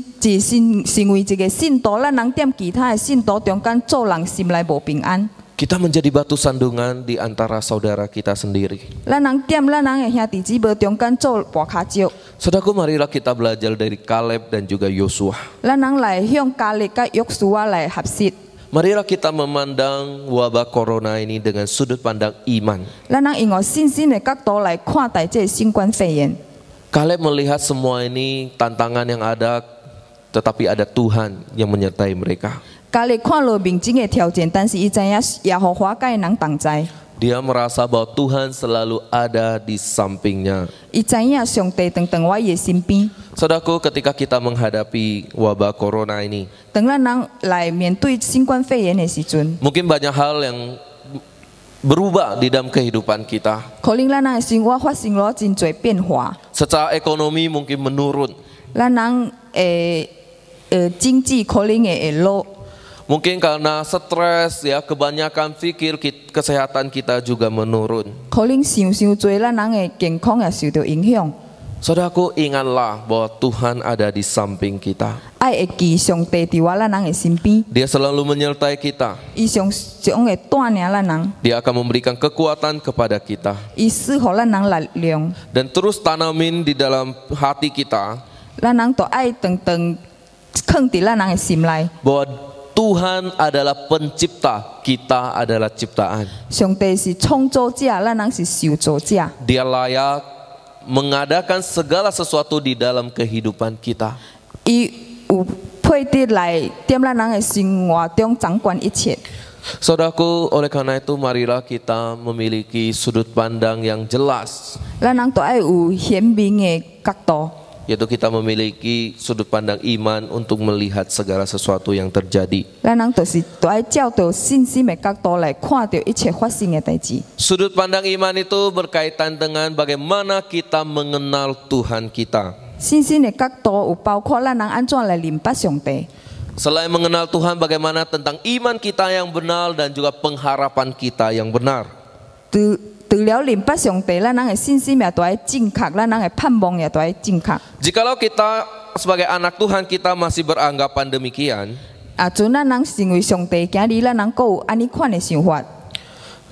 为一个信徒，咱人踮其他的信徒中间做人心内无平安。 Kita menjadi batu sandungan di antara saudara kita sendiri. 咱人踮咱人的兄弟姊妹中间做跋骹石， Saudaraku, marilah kita belajar dari Kaleb dan juga Yosua. 咱人来向加力甲约书亚来合适。 Marilah kita memandang wabah corona ini dengan sudut pandang iman. 咱人用信心的角度来看待这新冠肺炎。 Kaleb melihat semua ini tantangan yang ada, tetapi ada Tuhan yang menyertai mereka. 加力看落面前的条件，但是伊知影耶和华甲因人同在。 Dia merasa bahwa Tuhan selalu ada di sampingnya. 伊知影上帝常常在伊的身边。 Saudaraku, ketika kita menghadapi wabah corona ini, 当咱人来面对新冠肺炎的时阵， mungkin banyak hal yang berubah di dalam kehidupan kita. 可能咱人的生活发生了真侪变化， Secara ekonomi mungkin menurun. 咱人经济可能会落。 Mungkin karena stres ya, kebanyakan pikir kesehatan kita juga menurun. 可能想多，咱人的健康也受到影响。 Saudaraku, ingatlah bahwa Tuhan ada di samping kita. 爱会记上帝伫咱人的身边， Dia selalu menyertai kita. 伊常会带领咱人， Dia akan memberikan kekuatan kepada kita. 伊赐予咱人力量。 Dan terus tanamin di dalam hati kita 咱人都爱常常放伫咱人的心内。 bahwa Tuhan adalah pencipta, kita adalah ciptaan. 上帝是创造者，咱人是受造者。 Dia layak mengadakan segala sesuatu di dalam kehidupan kita. 伊有配得来踮咱人的生活中掌管一切。 Saudaraku, oleh karena itu marilah kita memiliki sudut pandang yang jelas, 咱人都爱有显明的角度， yaitu kita memiliki sudut pandang iman untuk melihat segala sesuatu yang terjadi. 咱人都爱照着信心的角度来看到一切发生的代志。 Sudut pandang iman itu berkaitan dengan bagaimana kita mengenal Tuhan kita. 信心的角度有包括咱人安怎来明白上帝。 Selain mengenal Tuhan, bagaimana tentang iman kita yang benar dan juga pengharapan kita yang benar. 除了明白上帝，咱人的信心也都要正确，咱人的盼望也都要正确。 Jikalau kita sebagai anak Tuhan kita masih beranggapan demikian, 阵咱人成为上帝的囝儿，咱人阁有安尼款的想法。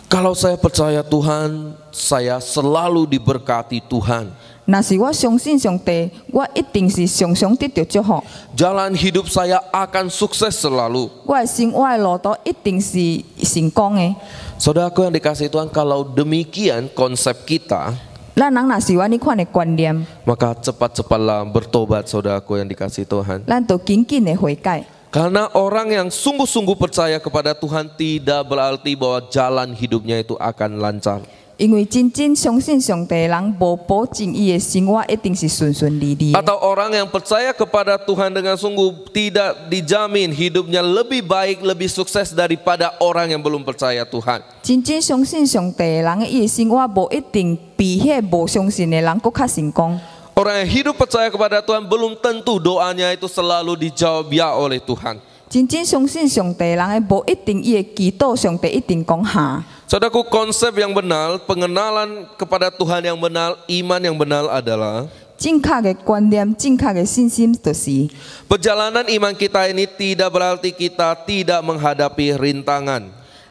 kalau saya percaya Tuhan, saya selalu diberkati Tuhan. 若是我相信上帝，我一定是常常得到祝福。 Jalan hidup saya akan sukses selalu. 我的生活的路途一定是成功的。 Saudaraku yang dikasihi Tuhan, kalau demikian konsep kita, 咱人若是有安尼款的观念， maka cepat-cepatlah bertobat, saudaraku yang dikasihi Tuhan. 咱就紧紧的悔改。 Karena orang yang sungguh-sungguh percaya kepada Tuhan tidak berarti bahwa jalan hidupnya itu akan lancar. 因为真正相信上帝的人，无保证伊的生活一定是顺顺利利的。 Atau orang yang percaya kepada Tuhan dengan sungguh tidak dijamin hidupnya lebih baik, lebih sukses daripada orang yang belum percaya Tuhan. 真正相信上帝的人，伊的生活无一定比迄无相信的人搁较成功。 Orang yang hidup percaya kepada Tuhan belum tentu doanya itu selalu dijawab ya oleh Tuhan. 真正相信上帝的人，无一定伊的祈祷上帝一定讲下。 Saudaraku, konsep yang benar, pengenalan kepada Tuhan yang benar, iman yang benar adalah 正确的观念、正确的信心，就是 perjalanan iman kita ini tidak berarti kita tidak menghadapi rintangan.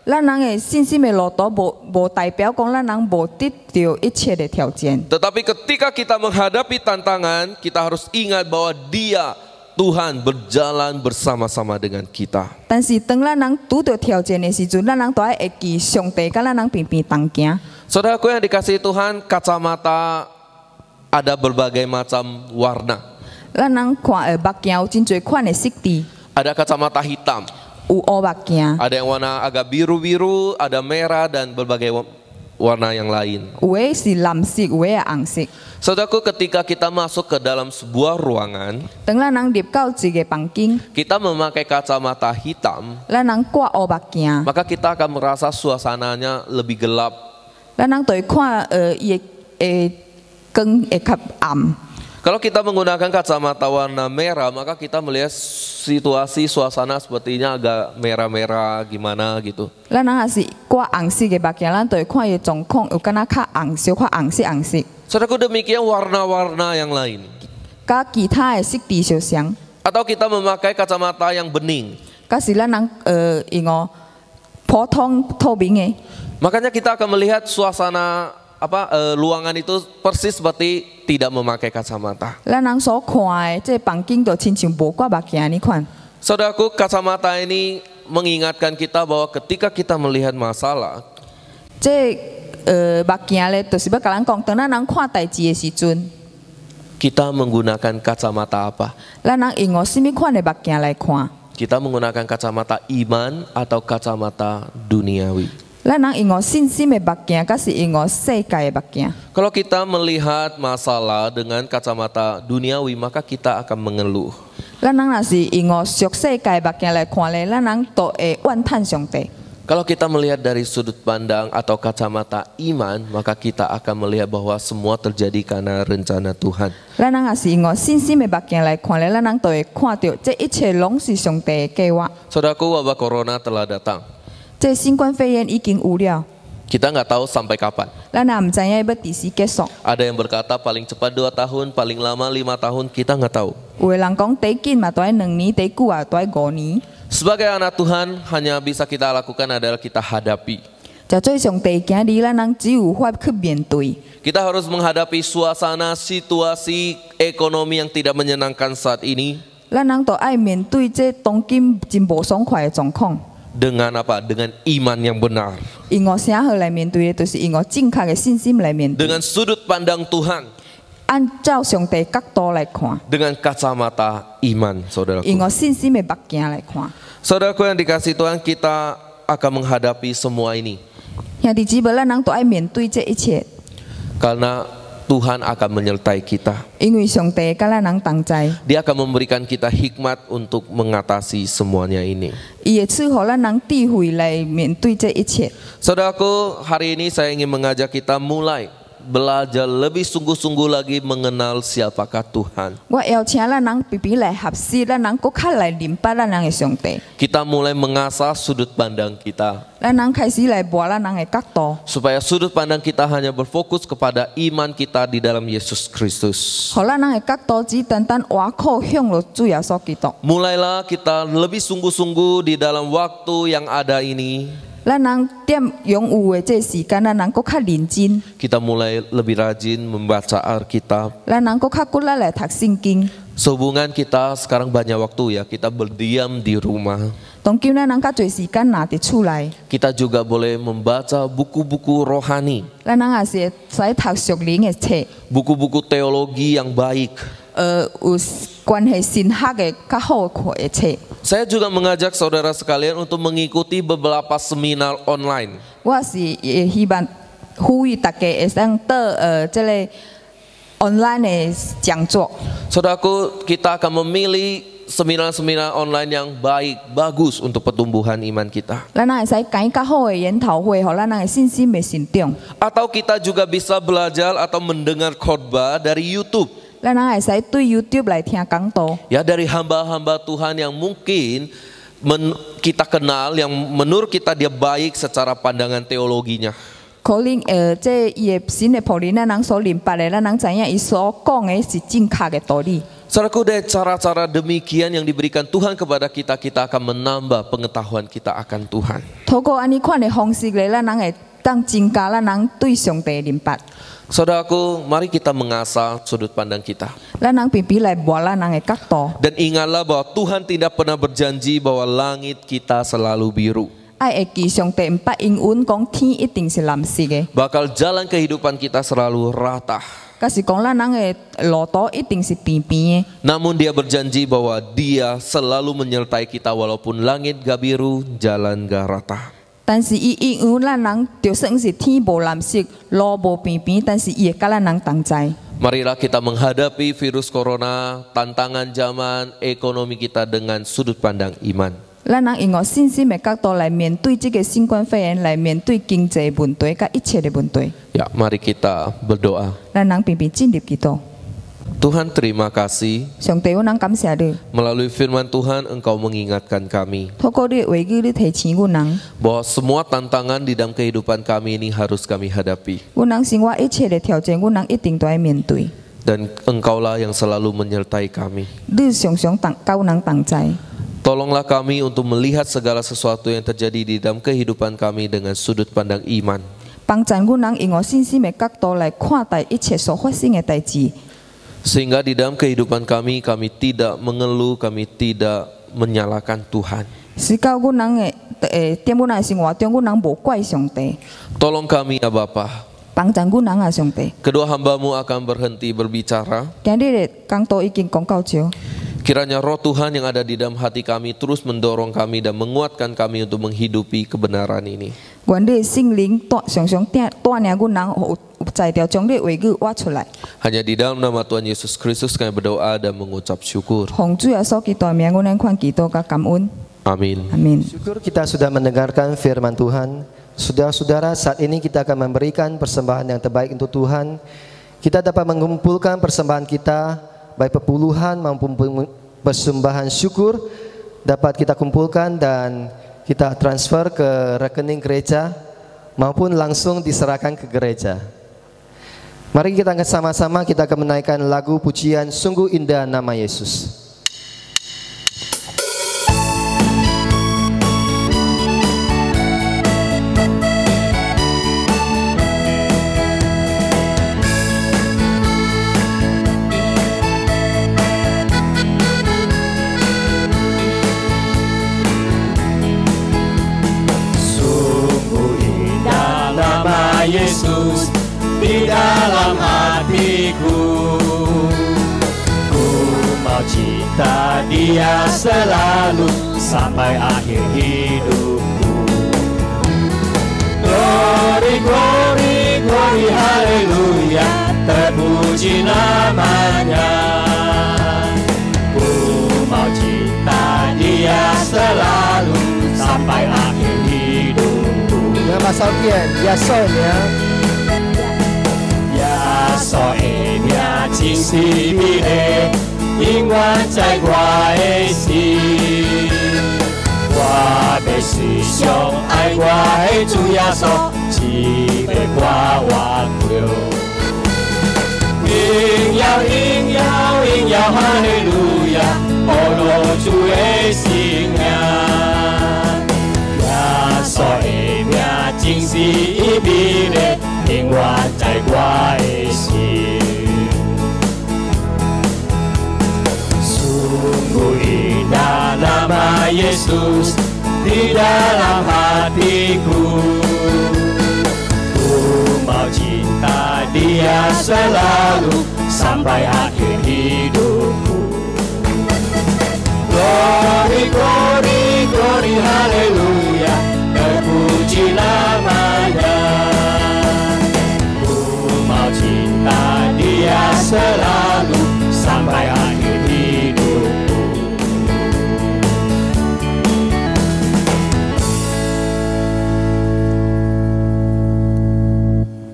咱人的信心的路途无代表讲咱人无得到一切的条件。 Tetapi ketika kita menghadapi tantangan, kita harus ingat bahwa Dia, Tuhan, berjalan bersama-sama dengan kita. 但是当咱人拄到条件的时阵，咱人都要会记上帝甲咱人平平同行。 Saudaraku yang dikasihi Tuhan, kacamata ada berbagai macam warna. 咱人看目镜有真侪款的色地， Ada kacamata hitam, 有乌目镜， ada yang warna agak biru-biru, ada merah dan berbagai warna yang lain. 有的是蓝色，有的是红色。 Saudaraku, ketika kita masuk ke dalam sebuah ruangan, 当咱人入到一个房间， kita memakai kacamata hitam, 咱人挂乌目镜， maka kita akan merasa suasananya lebih gelap. 咱人就会看伊的光会较暗。 Kalau kita menggunakan kacamata warna merah, maka kita melihat situasi suasana sepertinya agak merah-merah gimana gitu. 咱人也是挂红色的目镜，咱就会看伊的状况有敢若较红，小可红色红色， Saudaraku, demikian warna-warna yang lain. 甲其他的色地相像。 Atau kita memakai kacamata yang bening. 甲是咱人用普通透明的， Makanya kita akan melihat suasana ruangan itu persis seperti tidak memakai kacamata. 咱人所看的这房间就亲像无挂目镜你看。 Saudaraku, kacamata ini mengingatkan kita bahwa ketika kita melihat masalah, 这目镜咧，就是要甲咱讲，当咱人看代志的时阵， kita menggunakan kacamata apa? 咱人用什么款的目镜来看？ Kita menggunakan kacamata iman atau kacamata duniawi. 咱人用信心的目镜，甲是用世界的目镜。 Kalau kita melihat masalah dengan kacamata duniawi, maka kita akan mengeluh. 咱人若是用俗世界的目镜来看咧，咱人都会怨叹上帝。 Kalau kita melihat dari sudut pandang atau kacamata iman, maka kita akan melihat bahwa semua terjadi karena rencana Tuhan. 咱人若是用信心的目镜来看咧，咱人都会看到这一切拢是上帝的计划。 Saudaraku, wabah corona telah datang. 这新冠肺炎已经有了， Kita nggak tahu sampai kapan. 咱也唔知影要第时结束。 Ada yang berkata paling cepat 2 tahun, paling lama 5 tahun, kita nggak tahu. 有的人讲第紧嘛，都要2年；第久啊，都要5年。 Sebagai anak Tuhan, hanya bisa kita lakukan adalah kita hadapi. 就做上帝行哩，咱人只有法去面对。 Kita harus menghadapi suasana, situasi, ekonomi yang tidak menyenangkan saat ini. 咱人都爱面对这当今真无爽快的状况。 Dengan apa? Dengan iman yang benar. 用啥好来面对的，就是用正确的信心来面对。 Dengan sudut pandang Tuhan. 按照上帝角度来看， Dengan kacamata iman, saudaraku. 用信心的目镜来看。 Saudaraku yang dikasihi Tuhan, kita akan menghadapi semua ini. 兄弟姊妹，咱人都爱面对这一切， Karena Tuhan akan menyertai kita. 因为上帝甲咱人同在， Dia akan memberikan kita hikmat untuk mengatasi semuanya ini. 伊会赐予咱人智慧来面对这一切。 Saudaraku, hari ini saya ingin mengajak kita mulai belajar lebih sungguh-sungguh lagi mengenal siapakah Tuhan. 我邀请咱人比比来合适，咱人搁较来明白咱人的上帝， Kita mulai mengasah sudut pandang kita. 咱人开始来磨咱人的角度， Supaya sudut pandang kita hanya berfokus kepada iman kita di dalam Yesus Kristus. 互咱人的角度只单单挖靠向着主耶稣基督。 Mulailah kita lebih sungguh-sungguh di dalam waktu yang ada ini. 咱人点拥有的这时间，咱人搁较认真， Kita mulai lebih rajin membaca Alkitab. 咱人搁较骨力来读圣经。 Sehubungan kita sekarang banyak waktu ya, kita berdiam di rumah. 当今咱人较侪时间拿伫厝内， Kita juga boleh membaca buku-buku rohani, 咱人也是会使读属灵的册， buku-buku teologi yang baik. 有关系神学的较好的册。 Saya juga mengajak saudara sekalian untuk mengikuti beberapa seminar online. 我是也希望呼吁大家会当到这个 online 的讲座。 Saudaraku, kita akan memilih seminar-seminar online yang baik, bagus untuk pertumbuhan iman kita. 咱会使拣较好的研讨会，互咱人的信心会成长。 Atau kita juga bisa belajar atau mendengar khotbah dari YouTube. 咱人会使对 YouTube 来听讲道。 Ya, dari hamba-hamba Tuhan yang mungkin kita kenal, yang menurut kita dia baik secara pandangan teologinya. 可能这伊的神的仆人，咱人所明白的，咱人知影伊所讲的是正确的道理。 Saudaraku, dari cara-cara demikian yang diberikan Tuhan kepada kita, kita akan menambah pengetahuan kita akan Tuhan. 透过安尼款的方式咧，咱人会当增加咱人对上帝的明白。 Saudaraku, mari kita mengasah sudut pandang kita. 咱人必须来磨咱人的角度。 Dan ingatlah bahwa Tuhan tidak pernah berjanji bahwa langit kita selalu biru. 爱会记上帝毋捌应允讲天一定是蓝色的， Bakal jalan kehidupan kita selalu rata. 甲是讲咱人的路途一定是平平的。 Namun dia berjanji bahwa dia selalu menyertai kita walaupun langit gak biru, jalan gak rata. 但是伊因为咱人就算是天无蓝色，路无平平，但是伊会甲咱人同在。 Marilah kita menghadapi virus corona, tantangan zaman, ekonomi kita dengan sudut pandang iman. 咱人用信心的角度来面对这个新冠肺炎，来面对经济问题甲一切的问题。 Ya, mari kita berdoa. 咱人平平进入基督。 Tuhan, terima kasih. 上帝，我人感谢你， Melalui firman Tuhan, Engkau mengingatkan kami 透过你的话语，你提醒我人， bahwa semua tantangan di dalam kehidupan kami ini harus kami hadapi. 我人生活一切的挑战，我人一定都要面对。 Dan Engkaulah yang selalu menyertai kami. 你常常甲我人同在。 Tolonglah kami untuk melihat segala sesuatu yang terjadi di dalam kehidupan kami dengan sudut pandang iman. 帮助我人用信心的角度来看待一切所发生的代志。 Sehingga di dalam kehidupan kami tidak mengeluh, kami tidak menyalahkan Tuhan. 是到我人的在我人的生活中，我人无怪上帝， Tolong kami ya Bapa. 帮助我人啊上帝。 Kedua hamba-Mu akan berhenti berbicara. 今日的讲道已经讲到少， Kiranya roh Tuhan yang ada di dalam hati kami terus mendorong kami dan menguatkan kami untuk menghidupi kebenaran ini. 愿你的圣灵常常带领我人有在条将你的话语挖出来。 Hanya di dalam nama Tuhan Yesus Kristus kami berdoa dan mengucap syukur. 奉主耶稣基督的名，我人款祈祷甲感恩。 Amin. Amin. Syukur kita sudah mendengarkan firman Tuhan. Saudara-saudara, saat ini kita akan memberikan persembahan yang terbaik untuk Tuhan. Kita dapat mengumpulkan persembahan kita, baik perpuluhan maupun persembahan syukur, dapat kita kumpulkan dan kita transfer ke rekening gereja maupun langsung diserahkan ke gereja. Mari kita sama-sama kita akan menaikkan lagu pujian Sungguh Indah Nama Yesus. Yesus di dalam hatiku, ku mau cinta Dia selalu sampai akhir hidupku. Glory, glory, glory, haleluya, terpuji namanya. Ku mau cinta Dia selalu sampai akhir hidupku. 那把手片压碎了。 耶稣的名真是美丽，永远在我的心。我要时常爱我的主耶稣，只要我活着。荣耀，荣耀，荣耀，哈利路亚，哦罗主的圣名。耶稣的名真是美丽。 永远在我的心。Sungguh indah nama Yesus di dalam hatiku. Ku mau cinta Dia selalu sampai akhir hidupku. Glory, glory, glory, haleluya, terpuji namanya.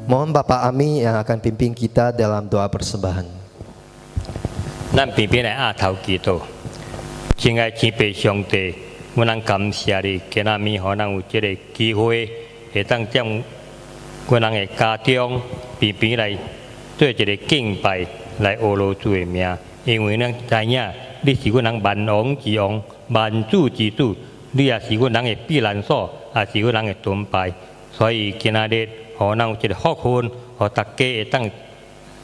Mohon Bapak Ami yang akan pimpin kita dalam doa persembahan. 咱偏偏来压头祈祷，亲爱天父上帝，我咱感谢你，今仔日互咱有这个机会，会当将我咱的家中偏偏来做一个敬拜，来学罗主的名，因为咱知影你是我咱万王之王、万主之主，你也是我咱的避难所，也是我咱的盾牌，所以今仔日互咱有一个福分，互大家会当。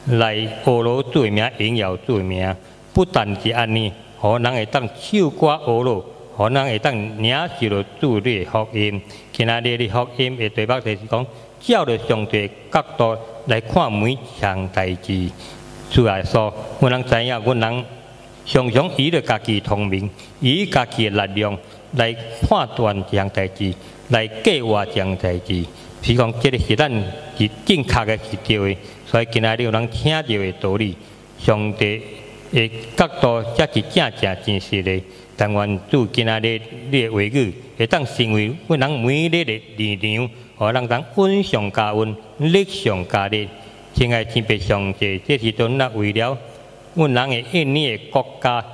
来学罗主的名，荣耀主的名，不但是安尼，互人会当唱歌学罗，互人会当领受着主你的福音。今仔日的福音的对目就是讲，照着上帝角度来看每项代志。主来说，我人知影，我人常常以着家己聪明，以家己的力量来判断这项代志，来计划这项代志。是讲，这个是咱是正确的，是对的。 所以今仔日有人听到的道理，上帝的角度才是正真实的。但愿主今仔日你的话语会当成为阮人每日的力量，互人当温上加温，力上加力。亲爱天父上帝，这时阵咱为了阮人的印尼的国家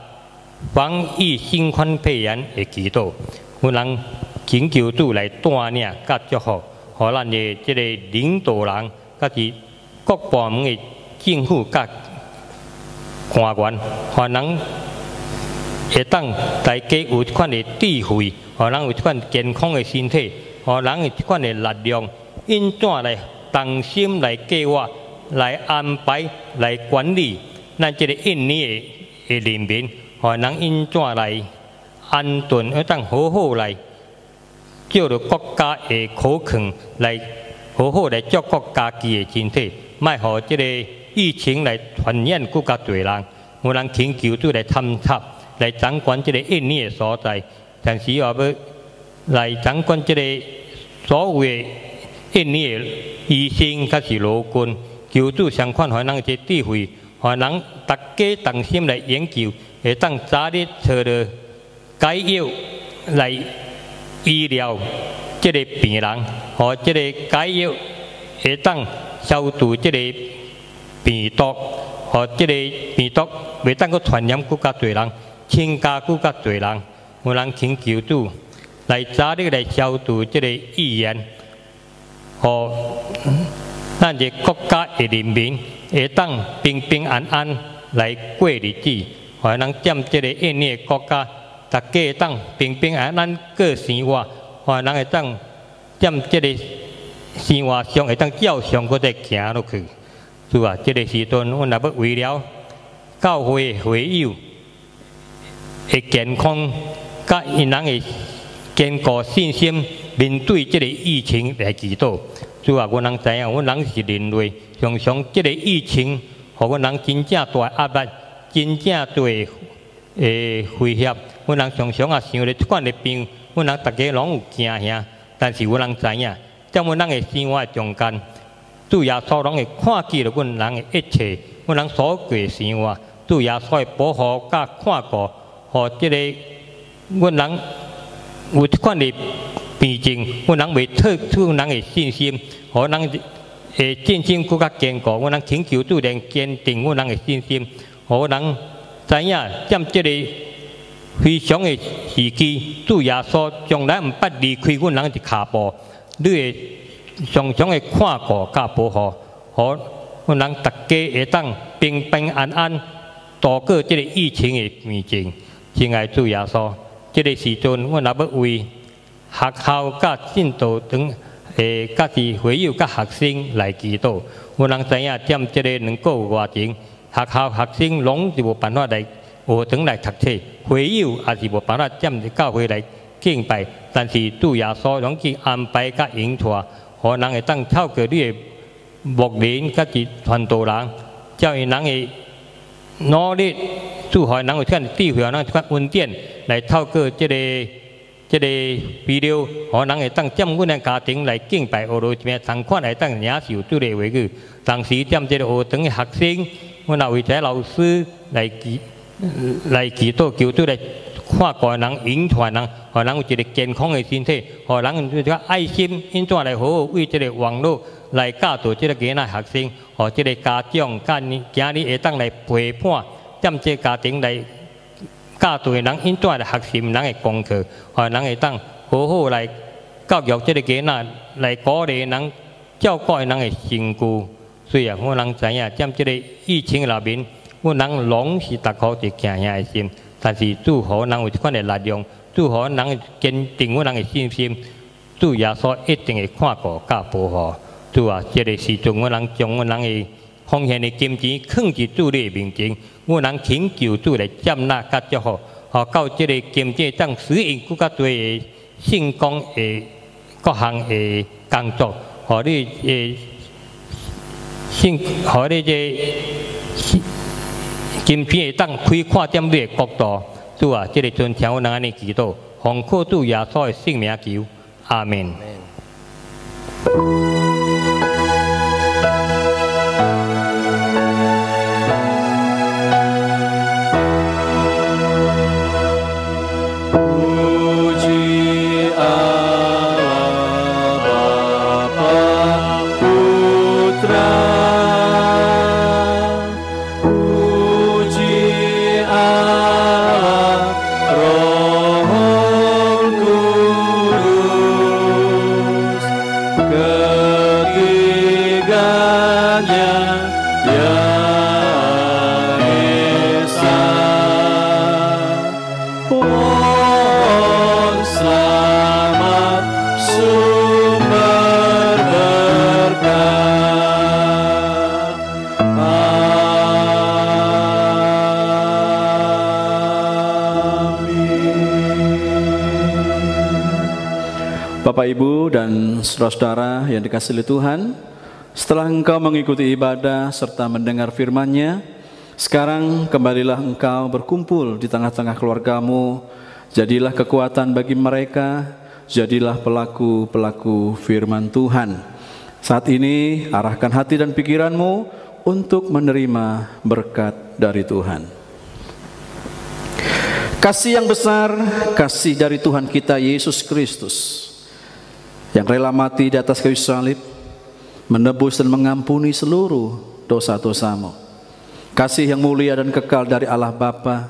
防疫新冠肺炎的祈祷，阮人请求主来带领甲祝福，互咱的这个领导人甲是。 各部门的政府甲官员，互人会当大家有一款的智慧，互人有一款健康的身体，互人有一款的力量，因怎来同心来计划、来安排、来管理咱这个印尼的人民，互人因怎来安顿，会当好好来照着国家的口劝来好好来照顾家己的身体。 莫互这个疫情来传染更加多人，有人请求主来探查，来掌管这个印尼的所在，但是又要来掌管这个所有的印尼的医生，甲是劳军，求主相款，互人一个智慧，互人大家同心来研究，会当早日找到解药来医疗这个病人，和这个解药会当。 消除这个病毒，和这个病毒袂当个传染更加多人，增加更加多人。有人请求主来早日来消除这个预言，和咱这国家的人民会当平平安安来过日子，和人占这个印尼的国家，大家会当平平安安过生活，和人会当占这个。 生活上会当照常搁再行落去，是吧？这个时阵，阮也要为了教会会友的健康，甲因人的坚固信心，面对这个疫情来祈祷。主啊，阮人知影，阮人是人类，常常这个疫情，互阮人真正大压力，真正大威胁。阮人常常也想着这款的病，阮人大家拢有惊吓，但是阮人知影。 在阮人的生活中间，主耶稣拢会看见了阮人的一切，阮人所过的生活，主耶稣会保护甲看顾，和这个阮人有一款的病症，阮人袂退出阮人的信心，和人的信心更加坚固。阮人请求主能坚定阮人的信心，和人知影占这个非常的时机，主耶稣从来毋捌离开阮人一脚步。 你会常常的看顾甲保护，互阮人大家会当平平安安度过这个疫情的疫情。亲爱主耶稣，这个时阵，阮也要为学校甲信徒等甲是会友甲学生来祈祷。阮人知影，占这个2个月外前，学校学生拢是无办法来学堂来读册，会友也是无办法占教会来。 敬拜，但是主耶稣拢去安排甲引带，互人会当透过你的牧人甲是传道人，叫因人的努力，主互人有这样智慧，人有这款恩典，来透过这个比如，互人会当占阮的家庭来敬拜学罗咩，同款来当领受主的话语，同时占这个学堂的学生，阮也为这老师来祈祷，求主来。 看顾人、引传人，互人有一个健康的身体，互人有一个爱心，因怎来好好为这个网络来教导这个囡仔学生，和这个家长，今日会当来陪伴，踮这家庭来教导人应怎来学习人的功课，和人会当好好来教育这个囡仔，来鼓励人照顾人的身躯。虽然我人知影，踮这个疫情内面，我人拢是逐个一惊遐的心，但是祝福人有这款的力量，祝福人坚定我人的信心。主耶稣一定会看顾甲保护。主啊，这个时阵我人将我人的奉献的金钱放伫主你的面前，我人请求主来接纳甲祝福，好到这个金钱当使用更加多的圣光的各项的工作，和你的和你这金片会当开阔点你的国度。主啊，这个阵听我人安尼祈祷，奉靠主耶稣的圣名求。阿门。Bapak Ibu dan saudara-saudara yang dikasihi oleh Tuhan, setelah engkau mengikuti ibadah serta mendengar firman-Nya, sekarang kembalilah engkau berkumpul di tengah-tengah keluargamu, jadilah kekuatan bagi mereka, jadilah pelaku-pelaku firman Tuhan. Saat ini arahkan hati dan pikiranmu untuk menerima berkat dari Tuhan. Kasih yang besar, kasih dari Tuhan kita Yesus Kristus, yang rela mati di atas kayu salib, menebus dan mengampuni seluruh dosa-dosamu. Kasih yang mulia dan kekal dari Allah Bapa,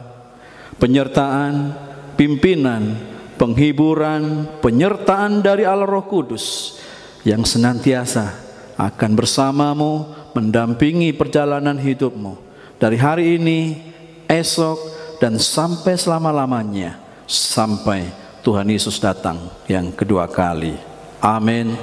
penyertaan, pimpinan, penghiburan, penyertaan dari Allah Roh Kudus, yang senantiasa akan bersamamu, mendampingi perjalanan hidupmu, dari hari ini, esok, dan sampai selama-lamanya, sampai Tuhan Yesus datang yang kedua kali. Amin.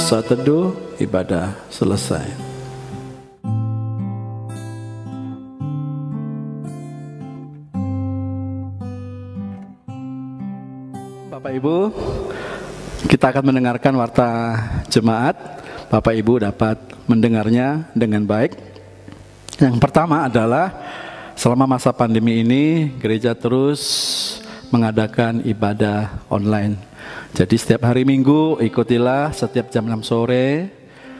Saat teduh, ibadah selesai. Bapak Ibu, kita akan mendengarkan warta jemaat. Bapak Ibu dapat mendengarnya dengan baik. Yang pertama adalah selama masa pandemi ini, gereja terus mengadakan ibadah online. Jadi setiap hari Minggu ikutilah setiap jam 6 sore.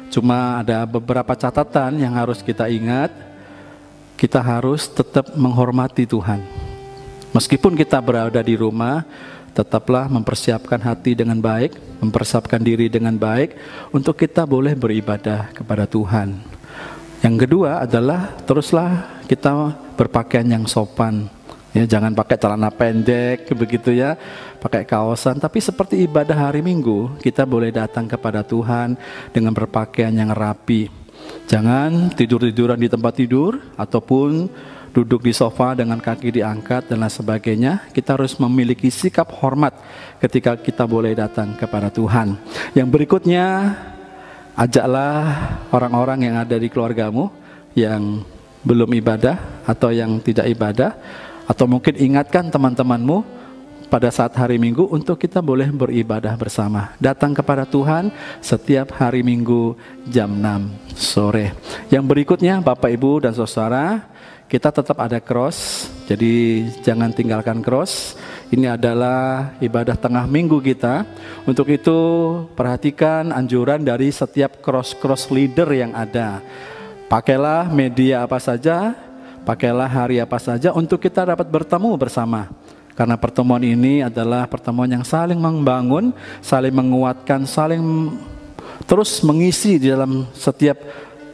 Cuma ada beberapa catatan yang harus kita ingat. Kita harus tetap menghormati Tuhan. Meskipun kita berada di rumah, tetaplah mempersiapkan hati dengan baik, mempersiapkan diri dengan baik untuk kita boleh beribadah kepada Tuhan. Yang kedua adalah teruslah kita berpakaian yang sopan. Ya, jangan pakai celana pendek begitu ya, pakai kaosan. Tapi seperti ibadah hari Minggu, kita boleh datang kepada Tuhan dengan berpakaian yang rapi. Jangan tidur-tiduran di tempat tidur ataupun duduk di sofa dengan kaki diangkat dan lain sebagainya. Kita harus memiliki sikap hormat ketika kita boleh datang kepada Tuhan. Yang berikutnya, ajaklah orang-orang yang ada di keluargamu yang belum ibadah atau yang tidak ibadah, atau mungkin ingatkan teman-temanmu pada saat hari Minggu untuk kita boleh beribadah bersama. Datang kepada Tuhan setiap hari Minggu jam 6 sore. Yang berikutnya Bapak Ibu dan Saudara, kita tetap ada cross, jadi jangan tinggalkan cross. Ini adalah ibadah tengah minggu kita. Untuk itu perhatikan anjuran dari setiap cross leader yang ada. Pakailah media apa saja, pakailah hari apa saja untuk kita dapat bertemu bersama. Karena pertemuan ini adalah pertemuan yang saling membangun, saling menguatkan, saling terus mengisi di dalam setiap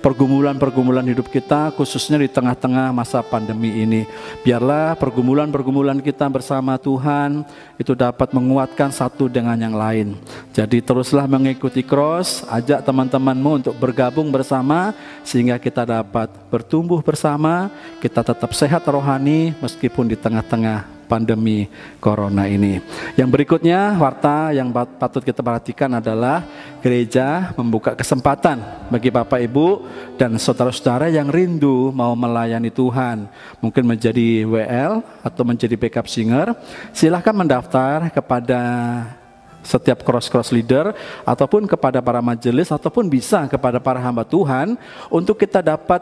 pergumulan-pergumulan hidup kita, khususnya di tengah-tengah masa pandemi ini. Biarlah pergumulan-pergumulan kita bersama Tuhan itu dapat menguatkan satu dengan yang lain. Jadi teruslah mengikuti cross, ajak teman-temanmu untuk bergabung bersama sehingga kita dapat bertumbuh bersama, kita tetap sehat rohani meskipun di tengah-tengah pandemi corona ini. Yang berikutnya, warta yang patut kita perhatikan adalah gereja membuka kesempatan bagi Bapak Ibu dan saudara-saudara yang rindu mau melayani Tuhan, mungkin menjadi WL atau menjadi backup singer. Silahkan mendaftar kepada setiap cross leader ataupun kepada para majelis ataupun bisa kepada para hamba Tuhan untuk kita dapat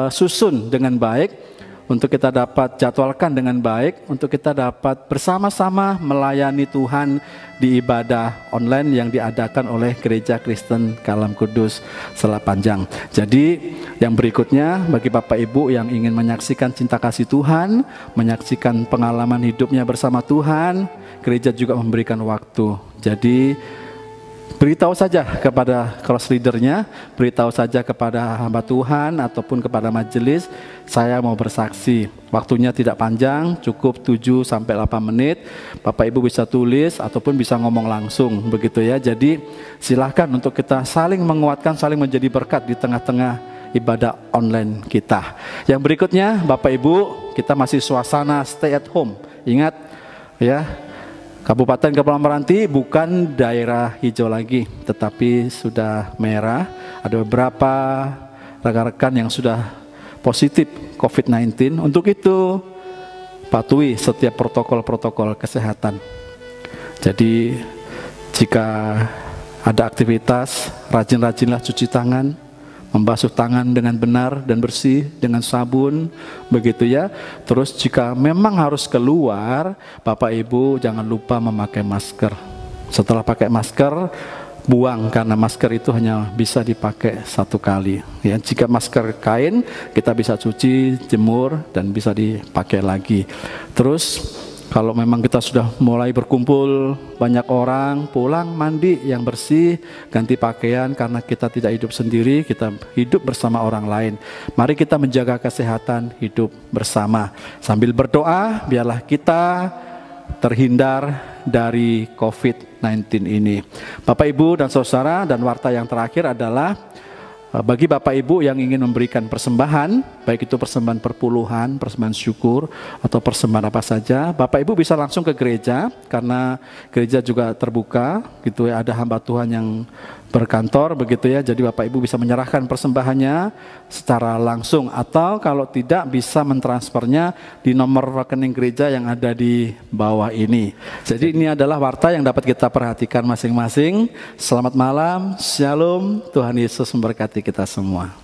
susun dengan baik, untuk kita dapat jadwalkan dengan baik, untuk kita dapat bersama-sama melayani Tuhan di ibadah online yang diadakan oleh Gereja Kristen Kalam Kudus Selapanjang. Jadi yang berikutnya bagi Bapak Ibu yang ingin menyaksikan cinta kasih Tuhan, menyaksikan pengalaman hidupnya bersama Tuhan, gereja juga memberikan waktu. Jadi beritahu saja kepada cross leadernya, beritahu saja kepada hamba Tuhan ataupun kepada majelis, saya mau bersaksi. Waktunya tidak panjang, cukup 7-8 menit. Bapak Ibu bisa tulis ataupun bisa ngomong langsung, begitu ya. Jadi silahkan untuk kita saling menguatkan, saling menjadi berkat di tengah-tengah ibadah online kita. Yang berikutnya Bapak Ibu, kita masih suasana stay at home. Ingat ya, Kabupaten Kepulauan Meranti bukan daerah hijau lagi, tetapi sudah merah. Ada beberapa rekan-rekan yang sudah positif COVID-19. Untuk itu, patuhi setiap protokol-protokol kesehatan. Jadi, jika ada aktivitas, rajin-rajinlah cuci tangan, membasuh tangan dengan benar dan bersih dengan sabun, begitu ya. Terus jika memang harus keluar, Bapak Ibu jangan lupa memakai masker. Setelah pakai masker, buang, karena masker itu hanya bisa dipakai satu kali. Ya, jika masker kain kita bisa cuci, jemur dan bisa dipakai lagi. Terus kalau memang kita sudah mulai berkumpul banyak orang, pulang mandi yang bersih, ganti pakaian, karena kita tidak hidup sendiri, kita hidup bersama orang lain. Mari kita menjaga kesehatan, hidup bersama. Sambil berdoa, biarlah kita terhindar dari COVID-19 ini. Bapak Ibu dan saudara, dan warta yang terakhir adalah bagi Bapak Ibu yang ingin memberikan persembahan, baik itu persembahan perpuluhan, persembahan syukur, atau persembahan apa saja, Bapak Ibu bisa langsung ke gereja, karena gereja juga terbuka, gitu ya, ada hamba Tuhan yang berkantor, begitu ya, jadi Bapak Ibu bisa menyerahkan persembahannya secara langsung, atau kalau tidak bisa mentransfernya di nomor rekening gereja yang ada di bawah ini. Jadi ini adalah warta yang dapat kita perhatikan masing-masing. Selamat malam, shalom, Tuhan Yesus memberkati kita semua.